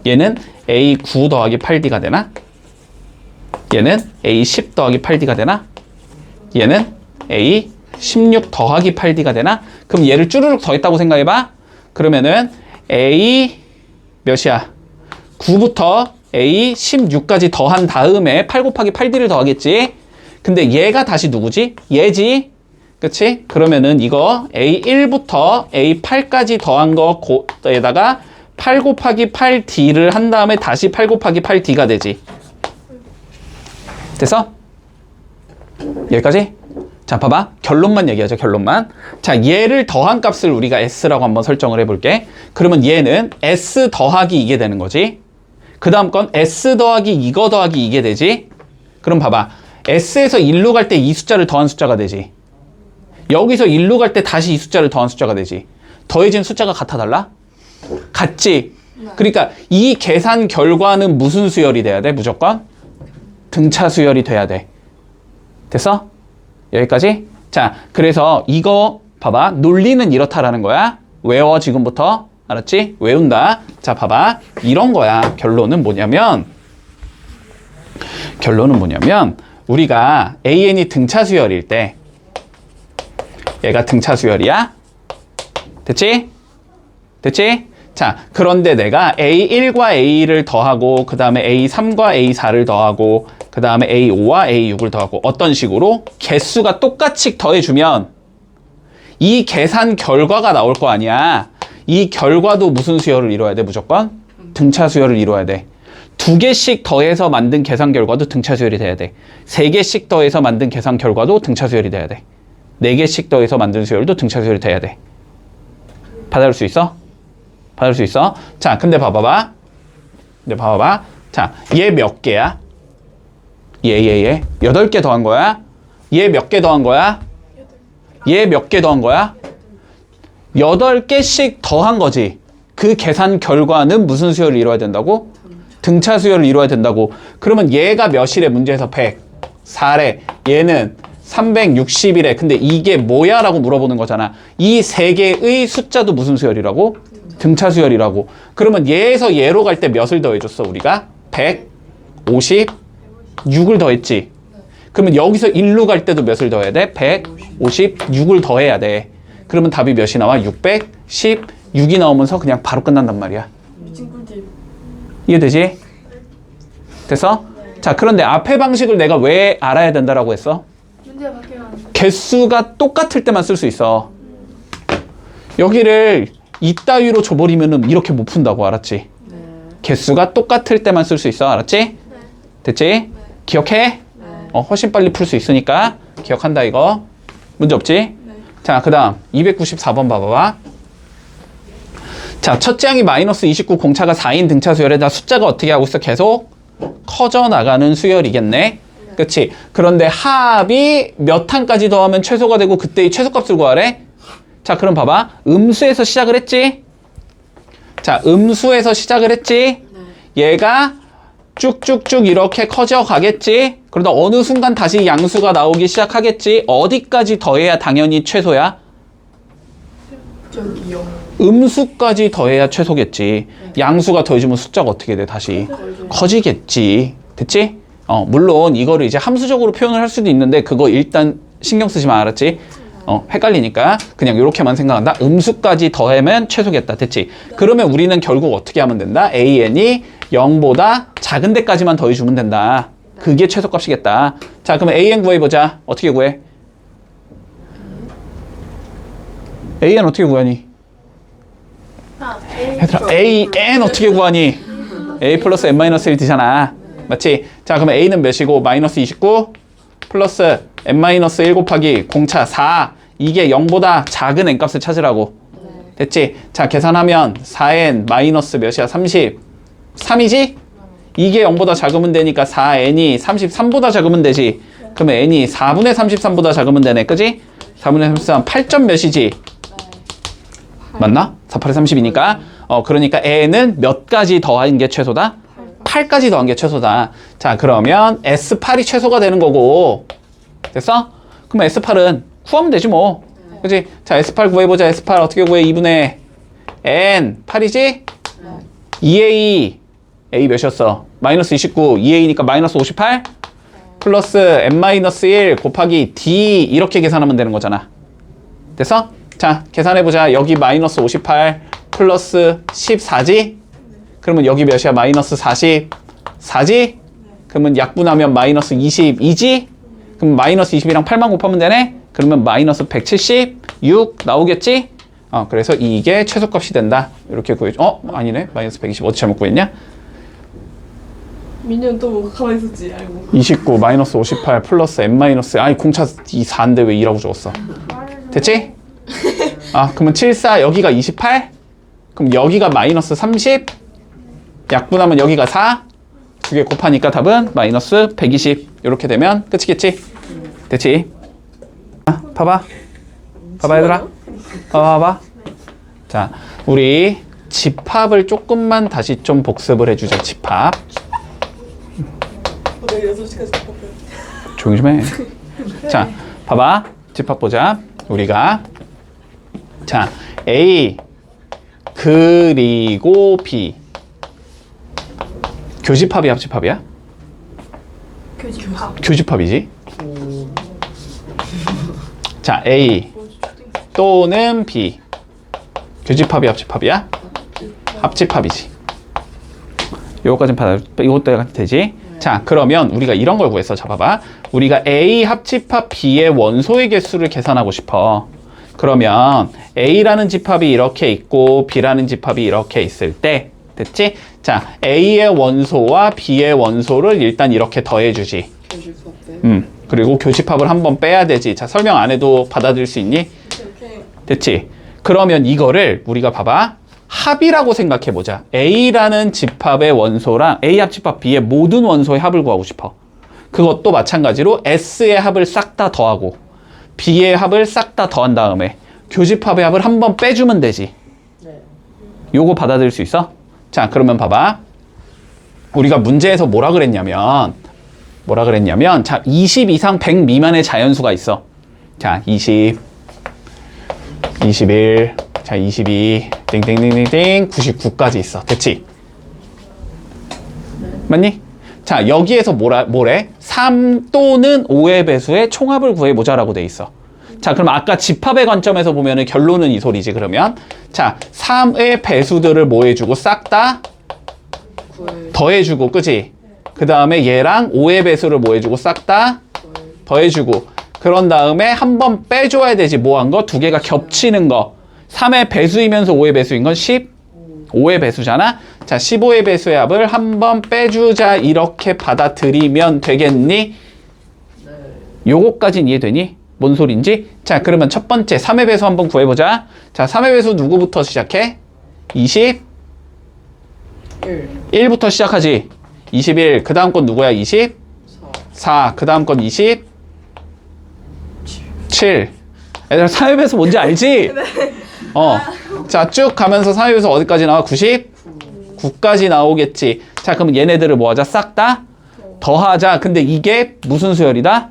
얘는 A9 더하기 8D가 되나? 얘는 A10 더하기 8D가 되나? 얘는 A16 더하기 8D가 되나? 그럼 얘를 쭈르륵 더했다고 생각해봐. 그러면은 A 몇이야? 9부터 A16까지 더한 다음에 8 곱하기 8D를 더하겠지. 근데 얘가 다시 누구지? 얘지. 그치? 그러면은 이거 A1부터 A8까지 더한 거에다가 8 곱하기 8D를 한 다음에 다시 8 곱하기 8D가 되지. 됐어? 여기까지? 자, 봐봐. 결론만 얘기하자, 결론만. 자, 얘를 더한 값을 우리가 S라고 한번 설정을 해볼게. 그러면 얘는 S 더하기 이게 되는 거지. 그 다음 건 S 더하기 이거 더하기 이게 되지. 그럼 봐봐. S에서 1로 갈 때 이 숫자를 더한 숫자가 되지. 여기서 1로 갈 때 다시 이 숫자를 더한 숫자가 되지. 더해진 숫자가 같아 달라? 같지? 그러니까 이 계산 결과는 무슨 수열이 돼야 돼? 무조건? 등차 수열이 돼야 돼. 됐어? 여기까지? 자, 그래서 이거 봐봐. 논리는 이렇다라는 거야. 외워, 지금부터. 알았지? 외운다. 자, 봐봐. 이런 거야. 결론은 뭐냐면 우리가 AN이 등차 수열일 때 얘가 등차 수열이야. 됐지? 됐지? 자, 그런데 내가 A1과 A2를 더하고 그 다음에 A3과 A4를 더하고 그 다음에 A5와 A6을 더하고 어떤 식으로? 개수가 똑같이 더해주면 이 계산 결과가 나올 거 아니야. 이 결과도 무슨 수열을 이뤄야 돼? 무조건? 등차 수열을 이뤄야 돼. 2개씩 더해서 만든 계산 결과도 등차 수열이 돼야 돼. 3개씩 더해서 만든 계산 결과도 등차 수열이 돼야 돼. 4개씩 더해서 만든 수열도 등차 수열이 돼야 돼. 받아줄 수 있어? 받을 수 있어? 자, 근데 봐봐봐. 자, 얘 몇 개야? 얘. 8개 더한 거야? 얘 몇 개 더한 거야? 얘 몇 개 더한 거야? 8개씩 더한 거지. 그 계산 결과는 무슨 수열을 이뤄야 된다고? 등차 수열을 이뤄야 된다고. 그러면 얘가 몇이래? 문제에서 104래. 얘는 360이래. 근데 이게 뭐야? 라고 물어보는 거잖아. 이 세 개의 숫자도 무슨 수열이라고? 등차 수열이라고. 그러면 얘에서 얘로 갈 때 몇을 더해줬어? 우리가? 156을 더했지. 그러면 여기서 1로 갈 때도 몇을 더해야 돼? 156을 더해야 돼. 그러면 답이 몇이 나와? 616이 나오면서 그냥 바로 끝난단 말이야. 미친 꿀팁. 이해되지? 됐어? 자, 그런데 앞에 방식을 내가 왜 알아야 된다라고 했어? 문제가 바뀌면 개수가 똑같을 때만 쓸 수 있어. 여기를 이따위로 줘버리면은 이렇게 못 푼다고, 알았지? 네. 개수가 똑같을 때만 쓸 수 있어, 알았지? 됐지? 기억해? 훨씬 빨리 풀 수 있으니까 기억한다, 이거. 문제 없지? 자, 그 다음 294번 봐봐봐. 자, 첫째 항이 마이너스 29, 공차가 4인 등차 수열에다 숫자가 어떻게 하고 있어? 계속 커져 나가는 수열이겠네. 그치? 그런데 합이 몇 항까지 더하면 최소가 되고 그때의 최소값을 구하래? 자, 그럼 봐봐. 음수에서 시작을 했지? 자, 음수에서 시작을 했지? 얘가 쭉쭉쭉 이렇게 커져 가겠지? 그러다 어느 순간 다시 양수가 나오기 시작하겠지? 어디까지 더해야 당연히 최소야? 저기요. 음수까지 더해야 최소겠지. 양수가 더해지면 숫자가 어떻게 돼? 다시 커지겠지. 됐지? 물론 이거를 이제 함수적으로 표현을 할 수도 있는데 그거 일단 신경 쓰지 마, 알았지? 헷갈리니까 그냥 이렇게만 생각한다. 음수까지 더하면 최소겠다. 됐지? 그러면 우리는 결국 어떻게 하면 된다? AN이 0보다 작은 데까지만 더해주면 된다. 그게 최소값이겠다. 자, 그러면 AN 구해보자. 어떻게 구해? AN 어떻게 구하니? 얘들아, AN 어떻게 구하니? A 플러스 N-1 되잖아. 맞지? 자, 그러면 A는 몇이고 마이너스 29 플러스 N-1 곱하기 공차 4. 이게 0보다 작은 N값을 찾으라고. 됐지? 자, 계산하면 4N 마이너스 몇이야? 33이지? 이게 0보다 작으면 되니까 4N이 33보다 작으면 되지. 그러면 N이 4분의 33보다 작으면 되네. 그지? 4분의 33, 8점 몇이지? 맞나? 4, 8에 30이니까. 그러니까 N은 몇 가지 더한 게 최소다? 8까지 더한 게 최소다. 자, 그러면 S8이 최소가 되는 거고. 됐어? 그럼 S8은 구하면 되지 뭐. 그치? 자, S8 구해보자. S8 어떻게 구해? 2분의 N 8이지? 2A A 몇이었어? 마이너스 29 2A니까 마이너스 58 플러스 N-1 곱하기 D 이렇게 계산하면 되는 거잖아. 됐어? 자, 계산해보자. 여기 마이너스 58 플러스 14지? 그러면 여기 몇이야? 마이너스 44지? 그러면 약분하면 마이너스 22지? 그럼 마이너스 20이랑 8만 곱하면 되네? 그러면 마이너스 176 나오겠지? 그래서 이게 최소값이 된다. 이렇게 구해줘. 아니네. 마이너스 120 어떻게 잘못 구했냐? 민현 또 가만히 있었지. 알고. 29 마이너스 58 플러스 N-, 아니 공차 4인데 왜 2라고 적었어? 됐지? 그러면 74 여기가 28? 그럼 여기가 마이너스 30? 약분하면 여기가 4? 두 개 곱하니까 답은 마이너스 120 이렇게 되면 끝이겠지? 됐지? 봐봐 얘들아. 봐봐. 자, 우리 집합을 조금만 다시 좀 복습을 해주자. 집합. 내일 6시까지 바꿔요. 조용히 좀 해. 자, 봐봐. 집합 보자. 우리가 자, A 그리고 B 교집합이 합집합이야? 교집합. 교집합이지. 자, A 또는 B 교집합이 합집합이야? 합집합이지. 요거까지는 받아. 이것도 되지. 자, 그러면 우리가 이런 걸 구했어. 자, 봐봐. 우리가 A 합집합 B의 원소의 개수를 계산하고 싶어. 그러면 A라는 집합이 이렇게 있고 B라는 집합이 이렇게 있을 때 됐지? 자, A의 원소와 B의 원소를 일단 이렇게 더해주지. 그리고 교집합을 한번 빼야 되지. 자, 설명 안 해도 받아들일 수 있니? 됐지? 그러면 이거를 우리가 봐봐. 합이라고 생각해보자. A라는 집합의 원소랑 A 합집합 B의 모든 원소의 합을 구하고 싶어. 그것도 마찬가지로 S의 합을 싹 다 더하고 B의 합을 싹 다 더한 다음에 교집합의 합을 한번 빼주면 되지. 요거 받아들일 수 있어? 자, 그러면 봐봐. 우리가 문제에서 뭐라 그랬냐면 자, 20 이상 100 미만의 자연수가 있어. 자, 20 21 자, 22 띵띵띵띵띵 99까지 있어. 됐지? 맞니? 자, 여기에서 뭐래? 3 또는 5의 배수의 총합을 구해보자라고 돼 있어. 자, 그럼 아까 집합의 관점에서 보면은 결론은 이 소리지, 그러면. 자, 3의 배수들을 뭐 해주고 싹 다 더해주고, 그지? 그 다음에 얘랑 5의 배수를 뭐 해주고 싹 다 더해주고. 그런 다음에 한 번 빼줘야 되지. 뭐 한 거? 두 개가 겹치는 거. 3의 배수이면서 5의 배수인 건 15의 배수잖아. 자, 15의 배수의 합을 한 번 빼주자. 이렇게 받아들이면 되겠니? 요거까진 이해되니? 뭔 소린지? 자, 그러면 첫 번째 3의 배수 한번 구해보자. 자, 3의 배수 누구부터 시작해? 21부터 시작하지. 21. 그 다음 건 누구야? 24. 그 다음 건 27. 얘들아, 3의 배수 뭔지 알지? 자, 쭉 가면서 3의 배수 어디까지 나와? 99까지 나오겠지. 자, 그럼 얘네들을 뭐 하자? 싹 다 더하자. 근데 이게 무슨 수열이다?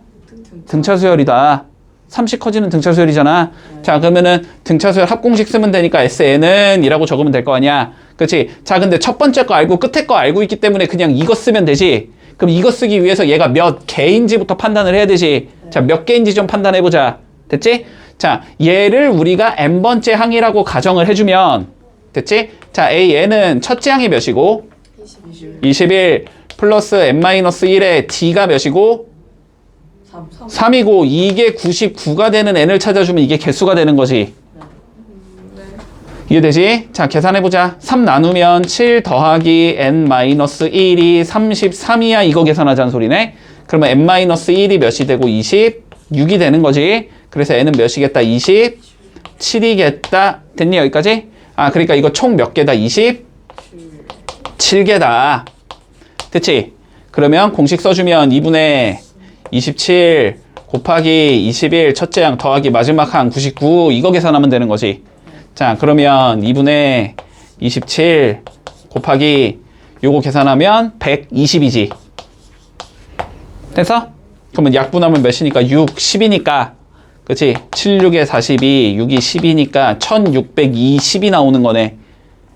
등차 수열이다. 30 커지는 등차 수열이잖아. 자, 그러면은 등차 수열 합공식 쓰면 되니까 SN은 이라고 적으면 될 거 아니야. 그치? 자, 근데 첫 번째 거 알고 끝에 거 알고 있기 때문에 그냥 이거 쓰면 되지. 그럼 이거 쓰기 위해서 얘가 몇 개인지부터 판단을 해야 되지. 자, 몇 개인지 좀 판단해보자. 됐지? 자, 얘를 우리가 n번째 항이라고 가정을 해주면 됐지? 자, AN은 첫째 항이 몇이고? 21 플러스 n-1에 D가 몇이고? 3이고 이게 99가 되는 n을 찾아주면 이게 개수가 되는 거지. 이해되지? 자, 계산해보자. 3 나누면 7 더하기 n-1이 33이야. 이거 계산하자는 소리네. 그러면 n-1이 몇이 되고 26이 되는 거지. 그래서 n은 몇이겠다? 27이겠다. 됐니? 여기까지? 아, 그러니까 이거 총 몇 개다? 27개다. 됐지? 그러면 공식 써주면 2분의 27 곱하기 21 첫째 항 더하기 마지막 항 99 이거 계산하면 되는 거지. 자, 그러면 2분의 27 곱하기 요거 계산하면 120이지. 됐어? 그러면 약분하면 몇이니까? 6, 10이니까. 그치? 7, 6에 42, 6이 10이니까 1620이 나오는 거네.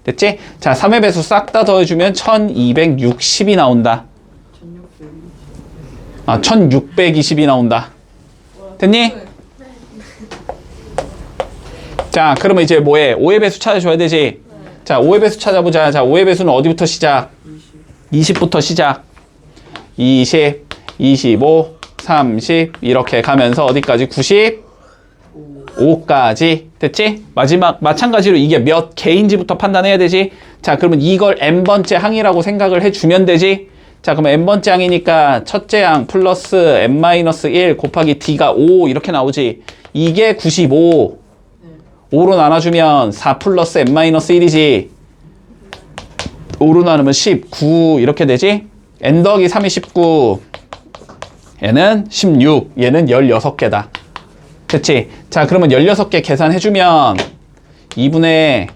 됐지? 자, 3의 배수 싹 다 더해주면 1260이 나온다. 아, 1620이 나온다. 됐니? 자, 그러면 이제 뭐해? 5의 배수 찾아줘야 되지? 자, 5의 배수 찾아보자. 자, 5의 배수는 어디부터 시작? 20부터 시작. 20, 25, 30 이렇게 가면서 어디까지? 95까지. 됐지? 마지막 마찬가지로 이게 몇 개인지부터 판단해야 되지? 자, 그러면 이걸 n번째 항이라고 생각을 해주면 되지? 자, 그러면 n번째 항이니까 첫째 항 플러스 n-1 곱하기 d가 5 이렇게 나오지. 이게 95. 5로 나눠주면 4 플러스 n-1이지. 5로 나누면 19 이렇게 되지. n 더하기 3이 19. 얘는 16. 얘는 16개다. 됐지? 자, 그러면 16개 계산해주면 2분의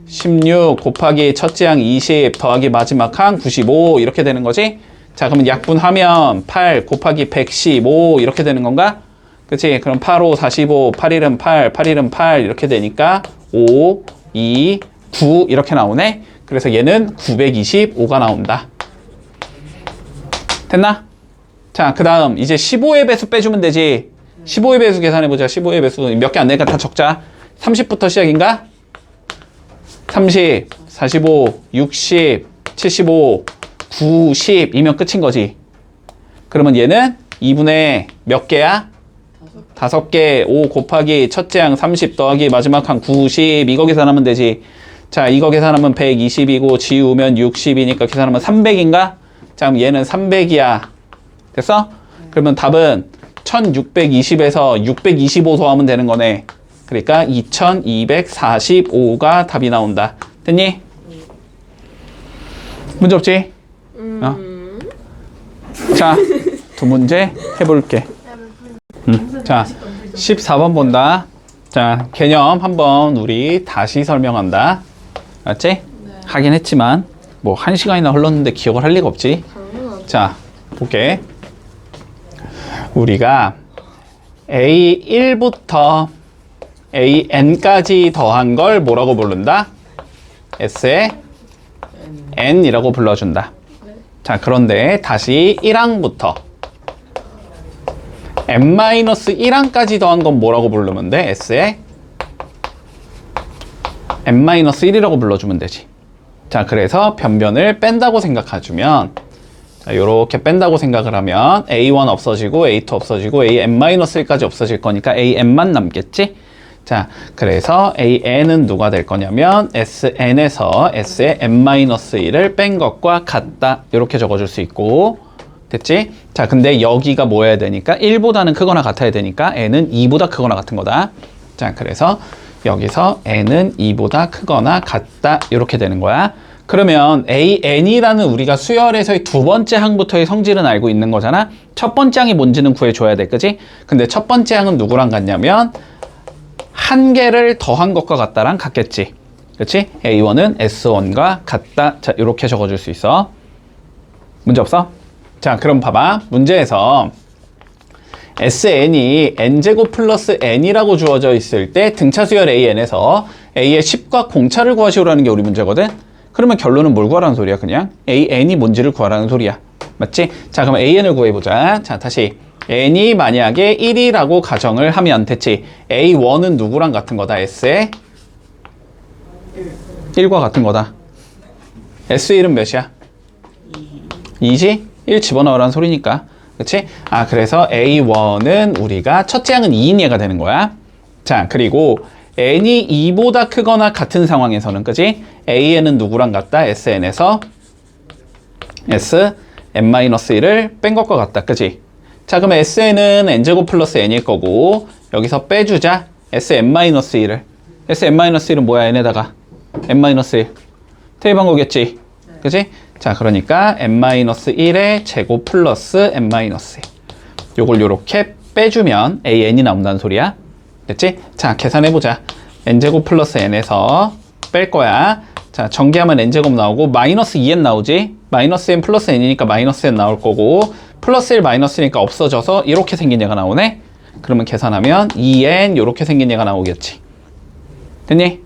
16 곱하기 첫째 항 20 더하기 마지막 항 95 이렇게 되는 거지? 자, 그러면 약분하면 8 곱하기 115 이렇게 되는 건가? 그치? 그럼 8, 5, 45, 8일은 8, 8일은 8 이렇게 되니까 5, 2, 9 이렇게 나오네? 그래서 얘는 925가 나온다. 됐나? 자, 그 다음 이제 15의 배수 빼주면 되지. 15의 배수 계산해보자. 15의 배수 몇 개 안 되니까 다 적자. 30부터 시작인가? 30, 45, 60, 75, 90이면 끝인 거지. 그러면 얘는 2분의 몇 개야? 5개. 5 곱하기 첫째 항 30 더하기 마지막 항 90 이거 계산하면 되지. 자, 이거 계산하면 120이고 지우면 60이니까 계산하면 300인가? 자, 그럼 얘는 300이야. 됐어? 그러면 답은 1620에서 625 더하면 되는 거네. 그러니까 2245가 답이 나온다. 됐니? 문제 없지? 자, 두 문제 해볼게. 자, 14번 본다. 자, 개념 한번 우리 다시 설명한다. 알았지? 네. 하긴 했지만 뭐 1시간이나 흘렀는데 기억을 할 리가 없지. 당연하죠. 자, 볼게. 우리가 A1부터 AN까지 더한 걸 뭐라고 부른다? S의 N이라고 불러준다. 자, 그런데 다시 1항부터 n-1항까지 더한 건 뭐라고 부르면 돼? S에 n-1이라고 불러주면 되지. 자, 그래서 변변을 뺀다고 생각해주면, 자, 요렇게 뺀다고 생각을 하면 A1 없어지고 A2 없어지고 AN-1까지 없어질 거니까 AN만 남겠지? 자, 그래서 AN은 누가 될 거냐면 SN에서 S의 n-1을 뺀 것과 같다. 이렇게 적어줄 수 있고, 됐지? 자, 근데 여기가 뭐 해야 되니까 1보다는 크거나 같아야 되니까 n은 2보다 크거나 같은 거다. 자, 그래서 여기서 n은 2보다 크거나 같다. 이렇게 되는 거야. 그러면 AN이라는 우리가 수열에서의 두 번째 항부터의 성질은 알고 있는 거잖아. 첫 번째 항이 뭔지는 구해줘야 돼, 그지? 근데 첫 번째 항은 누구랑 같냐면 한 개를 더한 것과 같다랑 같겠지. 그치? A1은 S1과 같다. 자, 이렇게 적어줄 수 있어. 문제 없어? 자, 그럼 봐봐. 문제에서 SN이 n제곱 플러스 n이라고 주어져 있을 때 등차 수열 AN에서 A의 10과 공차를 구하시오라는 게 우리 문제거든? 그러면 결론은 뭘 구하라는 소리야, 그냥? AN이 뭔지를 구하라는 소리야. 맞지? 자, 그럼 AN을 구해보자. 자, 다시. n이 만약에 1이라고 가정을 하면 됐지. A1은 누구랑 같은 거다? S의 1과 같은 거다. S1은 몇이야? 2지? 1 집어넣으라는 소리니까. 그치? 아, 그래서 A1은 우리가 첫째 항은 2인 얘가 되는 거야. 자, 그리고 n이 2보다 크거나 같은 상황에서는, 그치? AN은 누구랑 같다? SN에서 S n-1을 뺀 것과 같다. 그치? 자, 그럼 SN은 n제곱 플러스 n일 거고, 여기서 빼주자. Sn-1을. Sn-1은 뭐야? n에다가 n-1. 대입한 거겠지? 그치? 자, 그러니까 n-1의 제곱 플러스 n-1. 요걸 요렇게 빼주면 an이 나온다는 소리야. 됐지? 자, 계산해보자. n제곱 플러스 n에서 뺄 거야. 자, 전개하면 n제곱 나오고 마이너스 2n 나오지? 마이너스 n 플러스 n이니까 마이너스 n 나올 거고 플러스 1 마이너스니까 없어져서 이렇게 생긴 얘가 나오네? 그러면 계산하면 2n 이렇게 생긴 얘가 나오겠지. 됐니?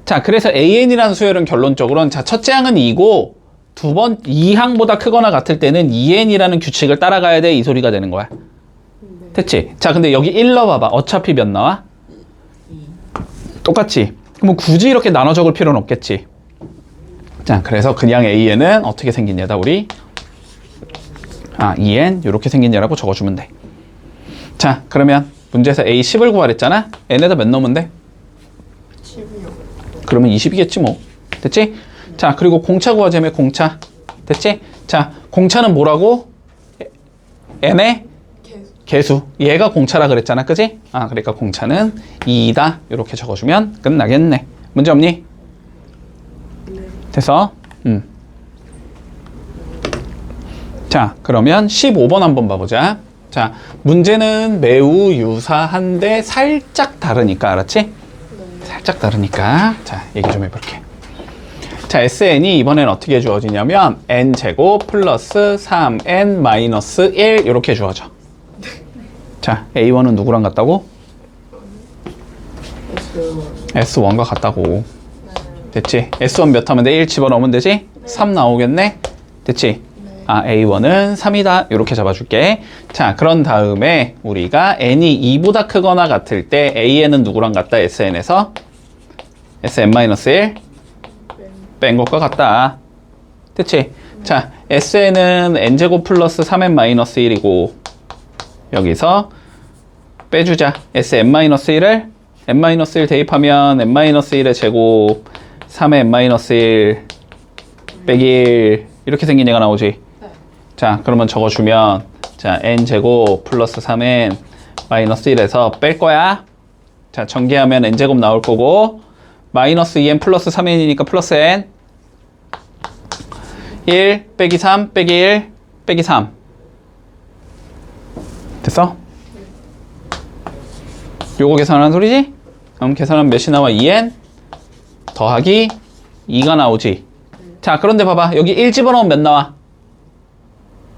자, 그래서 an이라는 수열은 결론적으로는 자, 첫째 항은 2고 2항보다 크거나 같을 때는 2n이라는 규칙을 따라가야 돼. 이 소리가 되는 거야. 됐지? 자, 근데 여기 1 넣어봐봐. 어차피 몇 나와? 똑같지? 그럼 굳이 이렇게 나눠 적을 필요는 없겠지. 자, 그래서 그냥 AN은 어떻게 생긴 얘다, 우리? 2n 이렇게 생긴 얘라고 적어주면 돼. 자, 그러면 문제에서 A10을 구하랬잖아? n에다 몇 넣으면 돼? 10이요. 그러면 20이겠지 뭐. 됐지? 자, 그리고 공차 구하자면 공차. 됐지? 자, 공차는 뭐라고? n의 개수. 얘가 공차라 그랬잖아, 그지? 아, 그러니까 공차는 2다. 이렇게 적어주면 끝나겠네. 문제 없니? 네. 됐어? 자, 그러면 15번 한번 봐보자. 자, 문제는 매우 유사한데 살짝 다르니까, 알았지? 네. 살짝 다르니까. 자, 얘기 좀 해볼게. 자, SN이 이번엔 어떻게 주어지냐면 n제곱 플러스 3n 마이너스 1 이렇게 주어져. 자, A1은 누구랑 같다고? S1과 같다고. 됐지? S1 몇 하면 돼? 1 집어넣으면 되지? 3 나오겠네? 됐지? 아, A1은 3이다. 이렇게 잡아줄게. 자, 그런 다음에 우리가 n이 2보다 크거나 같을 때 AN은 누구랑 같다? SN에서 Sn-1 뺀 것과 같다. 됐지? 자, SN은 n제곱 플러스 3n-1이고 여기서 빼주자. Sn-1을 n-1 대입하면 n-1의 제곱 3의 n-1 빼기 1 이렇게 생긴 얘가 나오지. 네. 자, 그러면 적어주면 자, n제곱 플러스 3n 마이너스 1에서 뺄 거야. 자, 전개하면 n제곱 나올 거고 마이너스 2n 플러스 3n이니까 플러스 n 1 빼기 3 빼기 1 빼기 3 됐어? 요거 계산하는 소리지? 그럼 계산하면 몇이 나와? 2n 더하기 2가 나오지. 자, 그런데 봐봐. 여기 1 집어넣으면 몇 나와?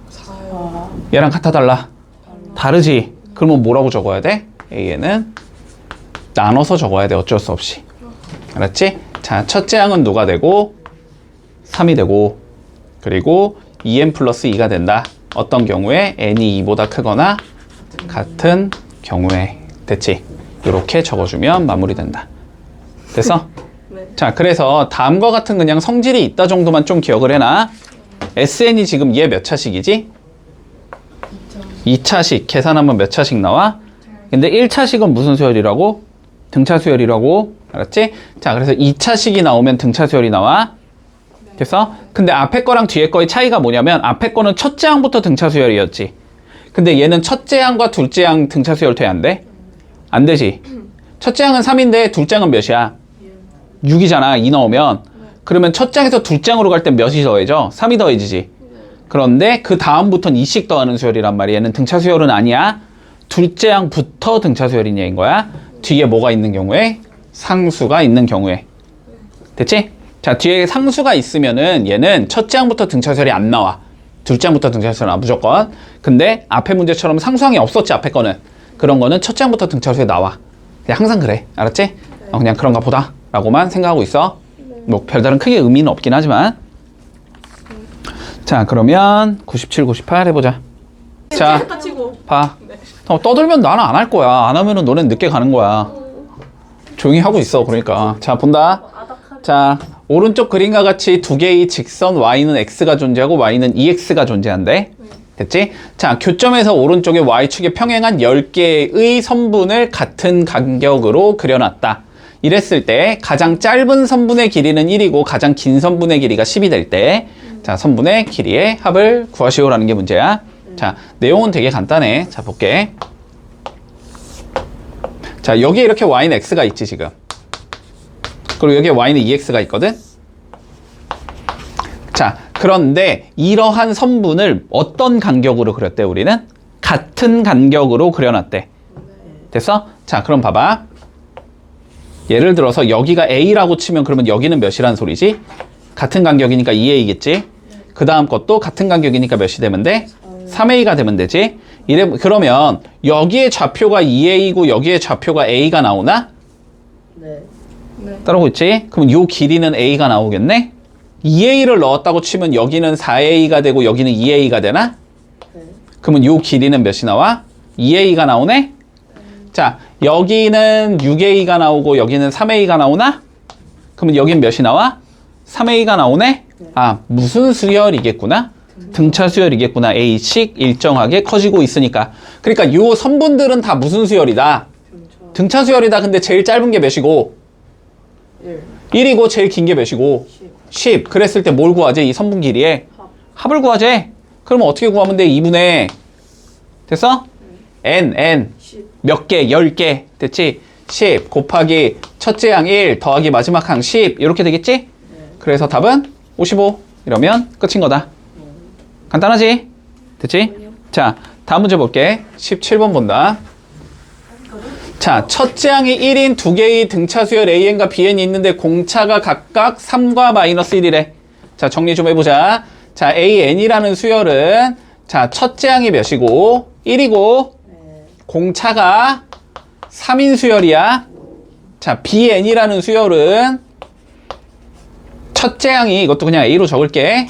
4요. 얘랑 같아 달라? 다르지? 그러면 뭐라고 적어야 돼? AN은 나눠서 적어야 돼. 어쩔 수 없이. 알았지? 자, 첫째 항은 누가 되고 3이 되고 그리고 2n 플러스 2가 된다. 어떤 경우에 n이 2보다 크거나 같은 경우에. 됐지? 이렇게 적어주면 마무리된다. 됐어? 네. 자, 그래서 다음과 같은 그냥 성질이 있다 정도만 좀 기억을 해놔. SN이 지금 얘 몇 차식이지? 2차식. 계산하면 몇 차식 나와? 근데 1차식은 무슨 수열이라고? 등차 수열이라고. 알았지? 자, 그래서 2차식이 나오면 등차 수열이 나와. 됐어? 근데 앞에 거랑 뒤에 거의 차이가 뭐냐면 앞에 거는 첫째 항부터 등차 수열이었지. 근데 얘는 첫째 항과 둘째 항 등차 수열 돼? 안 돼? 안 되지. 첫째 항은 3인데 둘째 항은 몇이야? 6이잖아. 2 넣으면. 그러면 첫째 항에서 둘째 항으로 갈 땐 몇이 더해져? 3이 더해지지. 그런데 그 다음부터는 2씩 더하는 수열이란 말이야. 얘는 등차 수열은 아니야. 둘째 항부터 등차 수열인 얘기인 거야. 뒤에 뭐가 있는 경우에? 상수가 있는 경우에. 됐지? 자, 뒤에 상수가 있으면은 얘는 첫째 항부터 등차 수열이 안 나와. 둘째 항부터 등차 수열이 나와, 무조건. 근데 앞에 문제처럼 상수항이 없었지, 앞에 거는. 그런 거는 첫째 항부터 등차 수열이 나와. 그냥 항상 그래. 알았지? 그냥 그런가 보다. 라고만 생각하고 있어. 뭐 별다른 크게 의미는 없긴 하지만. 자, 그러면 97, 98 해보자. 자, 했다 치고. 봐. 네. 떠들면 나는 안 할 거야. 안 하면은 너는 늦게 가는 거야. 조용히 하고 있어. 그러니까. 자, 본다. 자, 오른쪽 그림과 같이 두 개의 직선 y는 x가 존재하고 y는 2x가 존재한대. 됐지? 자, 교점에서 오른쪽에 y축에 평행한 10개의 선분을 같은 간격으로 그려놨다. 이랬을 때 가장 짧은 선분의 길이는 1이고 가장 긴 선분의 길이가 10이 될 때, 자, 선분의 길이의 합을 구하시오라는 게 문제야. 자, 내용은 되게 간단해. 자, 볼게. 자, 여기에 이렇게 y는 x가 있지, 지금. 그리고 여기에 y는 2x가 있거든? 자, 그런데 이러한 선분을 어떤 간격으로 그렸대, 우리는? 같은 간격으로 그려놨대. 됐어? 자, 그럼 봐봐. 예를 들어서 여기가 a라고 치면 그러면 여기는 몇이라는 소리지? 같은 간격이니까 2a겠지? 그 다음 것도 같은 간격이니까 몇이 되면 돼? 3a가 되면 되지? 그러면 여기에 좌표가 2a고 여기에 좌표가 a가 나오나? 네. 네. 따라오고 있지? 그럼 요 길이는 a가 나오겠네? 2a를 넣었다고 치면 여기는 4a가 되고 여기는 2a가 되나? 네. 그러면 요 길이는 몇이 나와? 2a가 나오네? 자, 여기는 6a가 나오고 여기는 3a가 나오나? 그러면 여긴 몇이 나와? 3a가 나오네? 아, 무슨 수열이겠구나? 등차 수열이겠구나. a씩 일정하게 커지고 있으니까. 그러니까 요 선분들은 다 무슨 수열이다? 등차 수열이다. 근데 제일 짧은 게 몇이고? 1. 1이고 제일 긴 게 몇이고? 10. 그랬을 때 뭘 구하지? 이 선분 길이에? 합을 구하지? 그러면 어떻게 구하면 돼? 2분의 됐어? n 10. 몇 개? 10개. 됐지? 10 곱하기 첫째 항 1 더하기 마지막 항 10 이렇게 되겠지? 네. 그래서 답은 55 이러면 끝인 거다. 간단하지? 됐지? 자, 다음 문제 볼게. 17번 본다. 자, 첫째 항이 1인 두 개의 등차 수열 AN과 BN이 있는데 공차가 각각 3과 마이너스 1이래. 자, 정리 좀 해보자. 자, AN이라는 수열은 자, 첫째 항이 몇이고 1이고 네. 공차가 3인 수열이야. 자, BN이라는 수열은 첫째 항이 이것도 그냥 A로 적을게.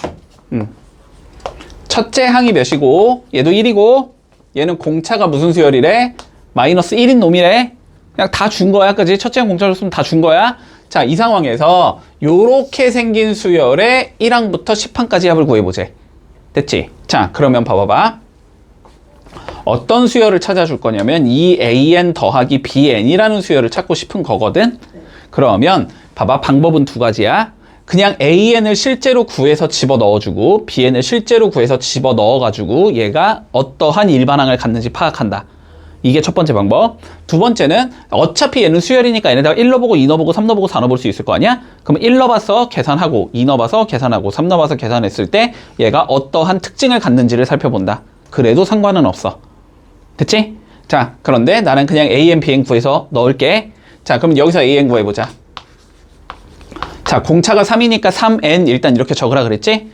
첫째 항이 몇이고 얘도 1이고 얘는 공차가 무슨 수열이래? 마이너스 1인 놈이래. 그냥 다 준 거야. 그지? 첫째 항 공차로 쓰면 다 준 거야. 자, 이 상황에서 요렇게 생긴 수열의 1항부터 10항까지 합을 구해보자. 됐지? 자, 그러면 봐봐봐. 어떤 수열을 찾아줄 거냐면 이 AN 더하기 BN이라는 수열을 찾고 싶은 거거든. 그러면 봐봐. 방법은 두 가지야. 그냥 AN을 실제로 구해서 집어 넣어주고 BN을 실제로 구해서 집어 넣어가지고 얘가 어떠한 일반항을 갖는지 파악한다. 이게 첫 번째 방법. 두 번째는 어차피 얘는 수열이니까 얘네다가 1 넣어보고 2 넣어보고 3 넣어보고 4 넣어볼 수 있을 거 아니야? 그럼 1 넣어봐서 계산하고 2 넣어봐서 계산하고 3 넣어봐서 계산했을 때 얘가 어떠한 특징을 갖는지를 살펴본다. 그래도 상관은 없어. 됐지? 자, 그런데 나는 그냥 AN, BN 구해서 넣을게. 자, 그럼 여기서 AN 구해보자. 자, 공차가 3이니까 3n 일단 이렇게 적으라 그랬지?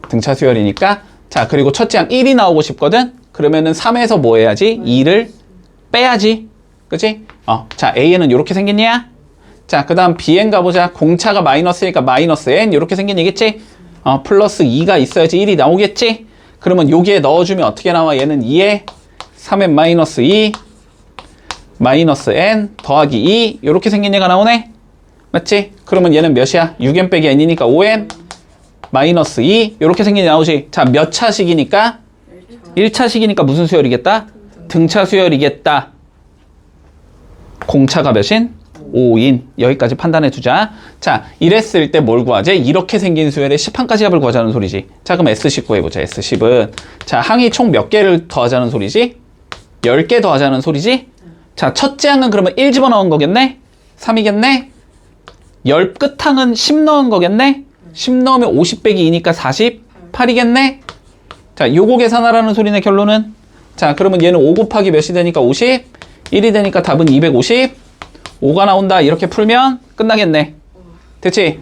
등차 수열이니까. 자, 그리고 첫째 항 1이 나오고 싶거든? 그러면은 3에서 뭐 해야지? 2를 빼야지. 그치? 자, AN은 이렇게 생겼냐? 자, 그 다음 BN 가보자. 공차가 마이너스니까 마이너스 n 이렇게 생긴 얘기겠지? 플러스 2가 있어야지 1이 나오겠지? 그러면 여기에 넣어주면 어떻게 나와? 얘는 2에 3n 마이너스 2 마이너스 n 더하기 2 이렇게 생긴 얘가 나오네? 맞지? 그러면 얘는 몇이야? 6n 빼기 n이니까 5n 마이너스 2 이렇게 생긴 게 나오지? 자, 몇 차식이니까? 1차식이니까 무슨 수열이겠다? 등차 수열이겠다. 공차가 몇인? 5인. 여기까지 판단해 두자. 자, 이랬을 때 뭘 구하지? 이렇게 생긴 수열의 10항까지 합을 구하자는 소리지. 자, 그럼 S10 구해보자. S10은. 자, 항이 총 몇 개를 더하자는 소리지? 10개 더하자는 소리지? 자, 첫째 항은 그러면 1 집어넣은 거겠네? 3이겠네? 10 끝항은 10 넣은 거겠네? 10 넣으면 50 빼기 2니까 48이겠네? 자, 요거 계산하라는 소리네, 결론은. 자, 그러면 얘는 5 곱하기 몇이 되니까 50? 1이 되니까 답은 250? 5가 나온다. 이렇게 풀면 끝나겠네. 됐지?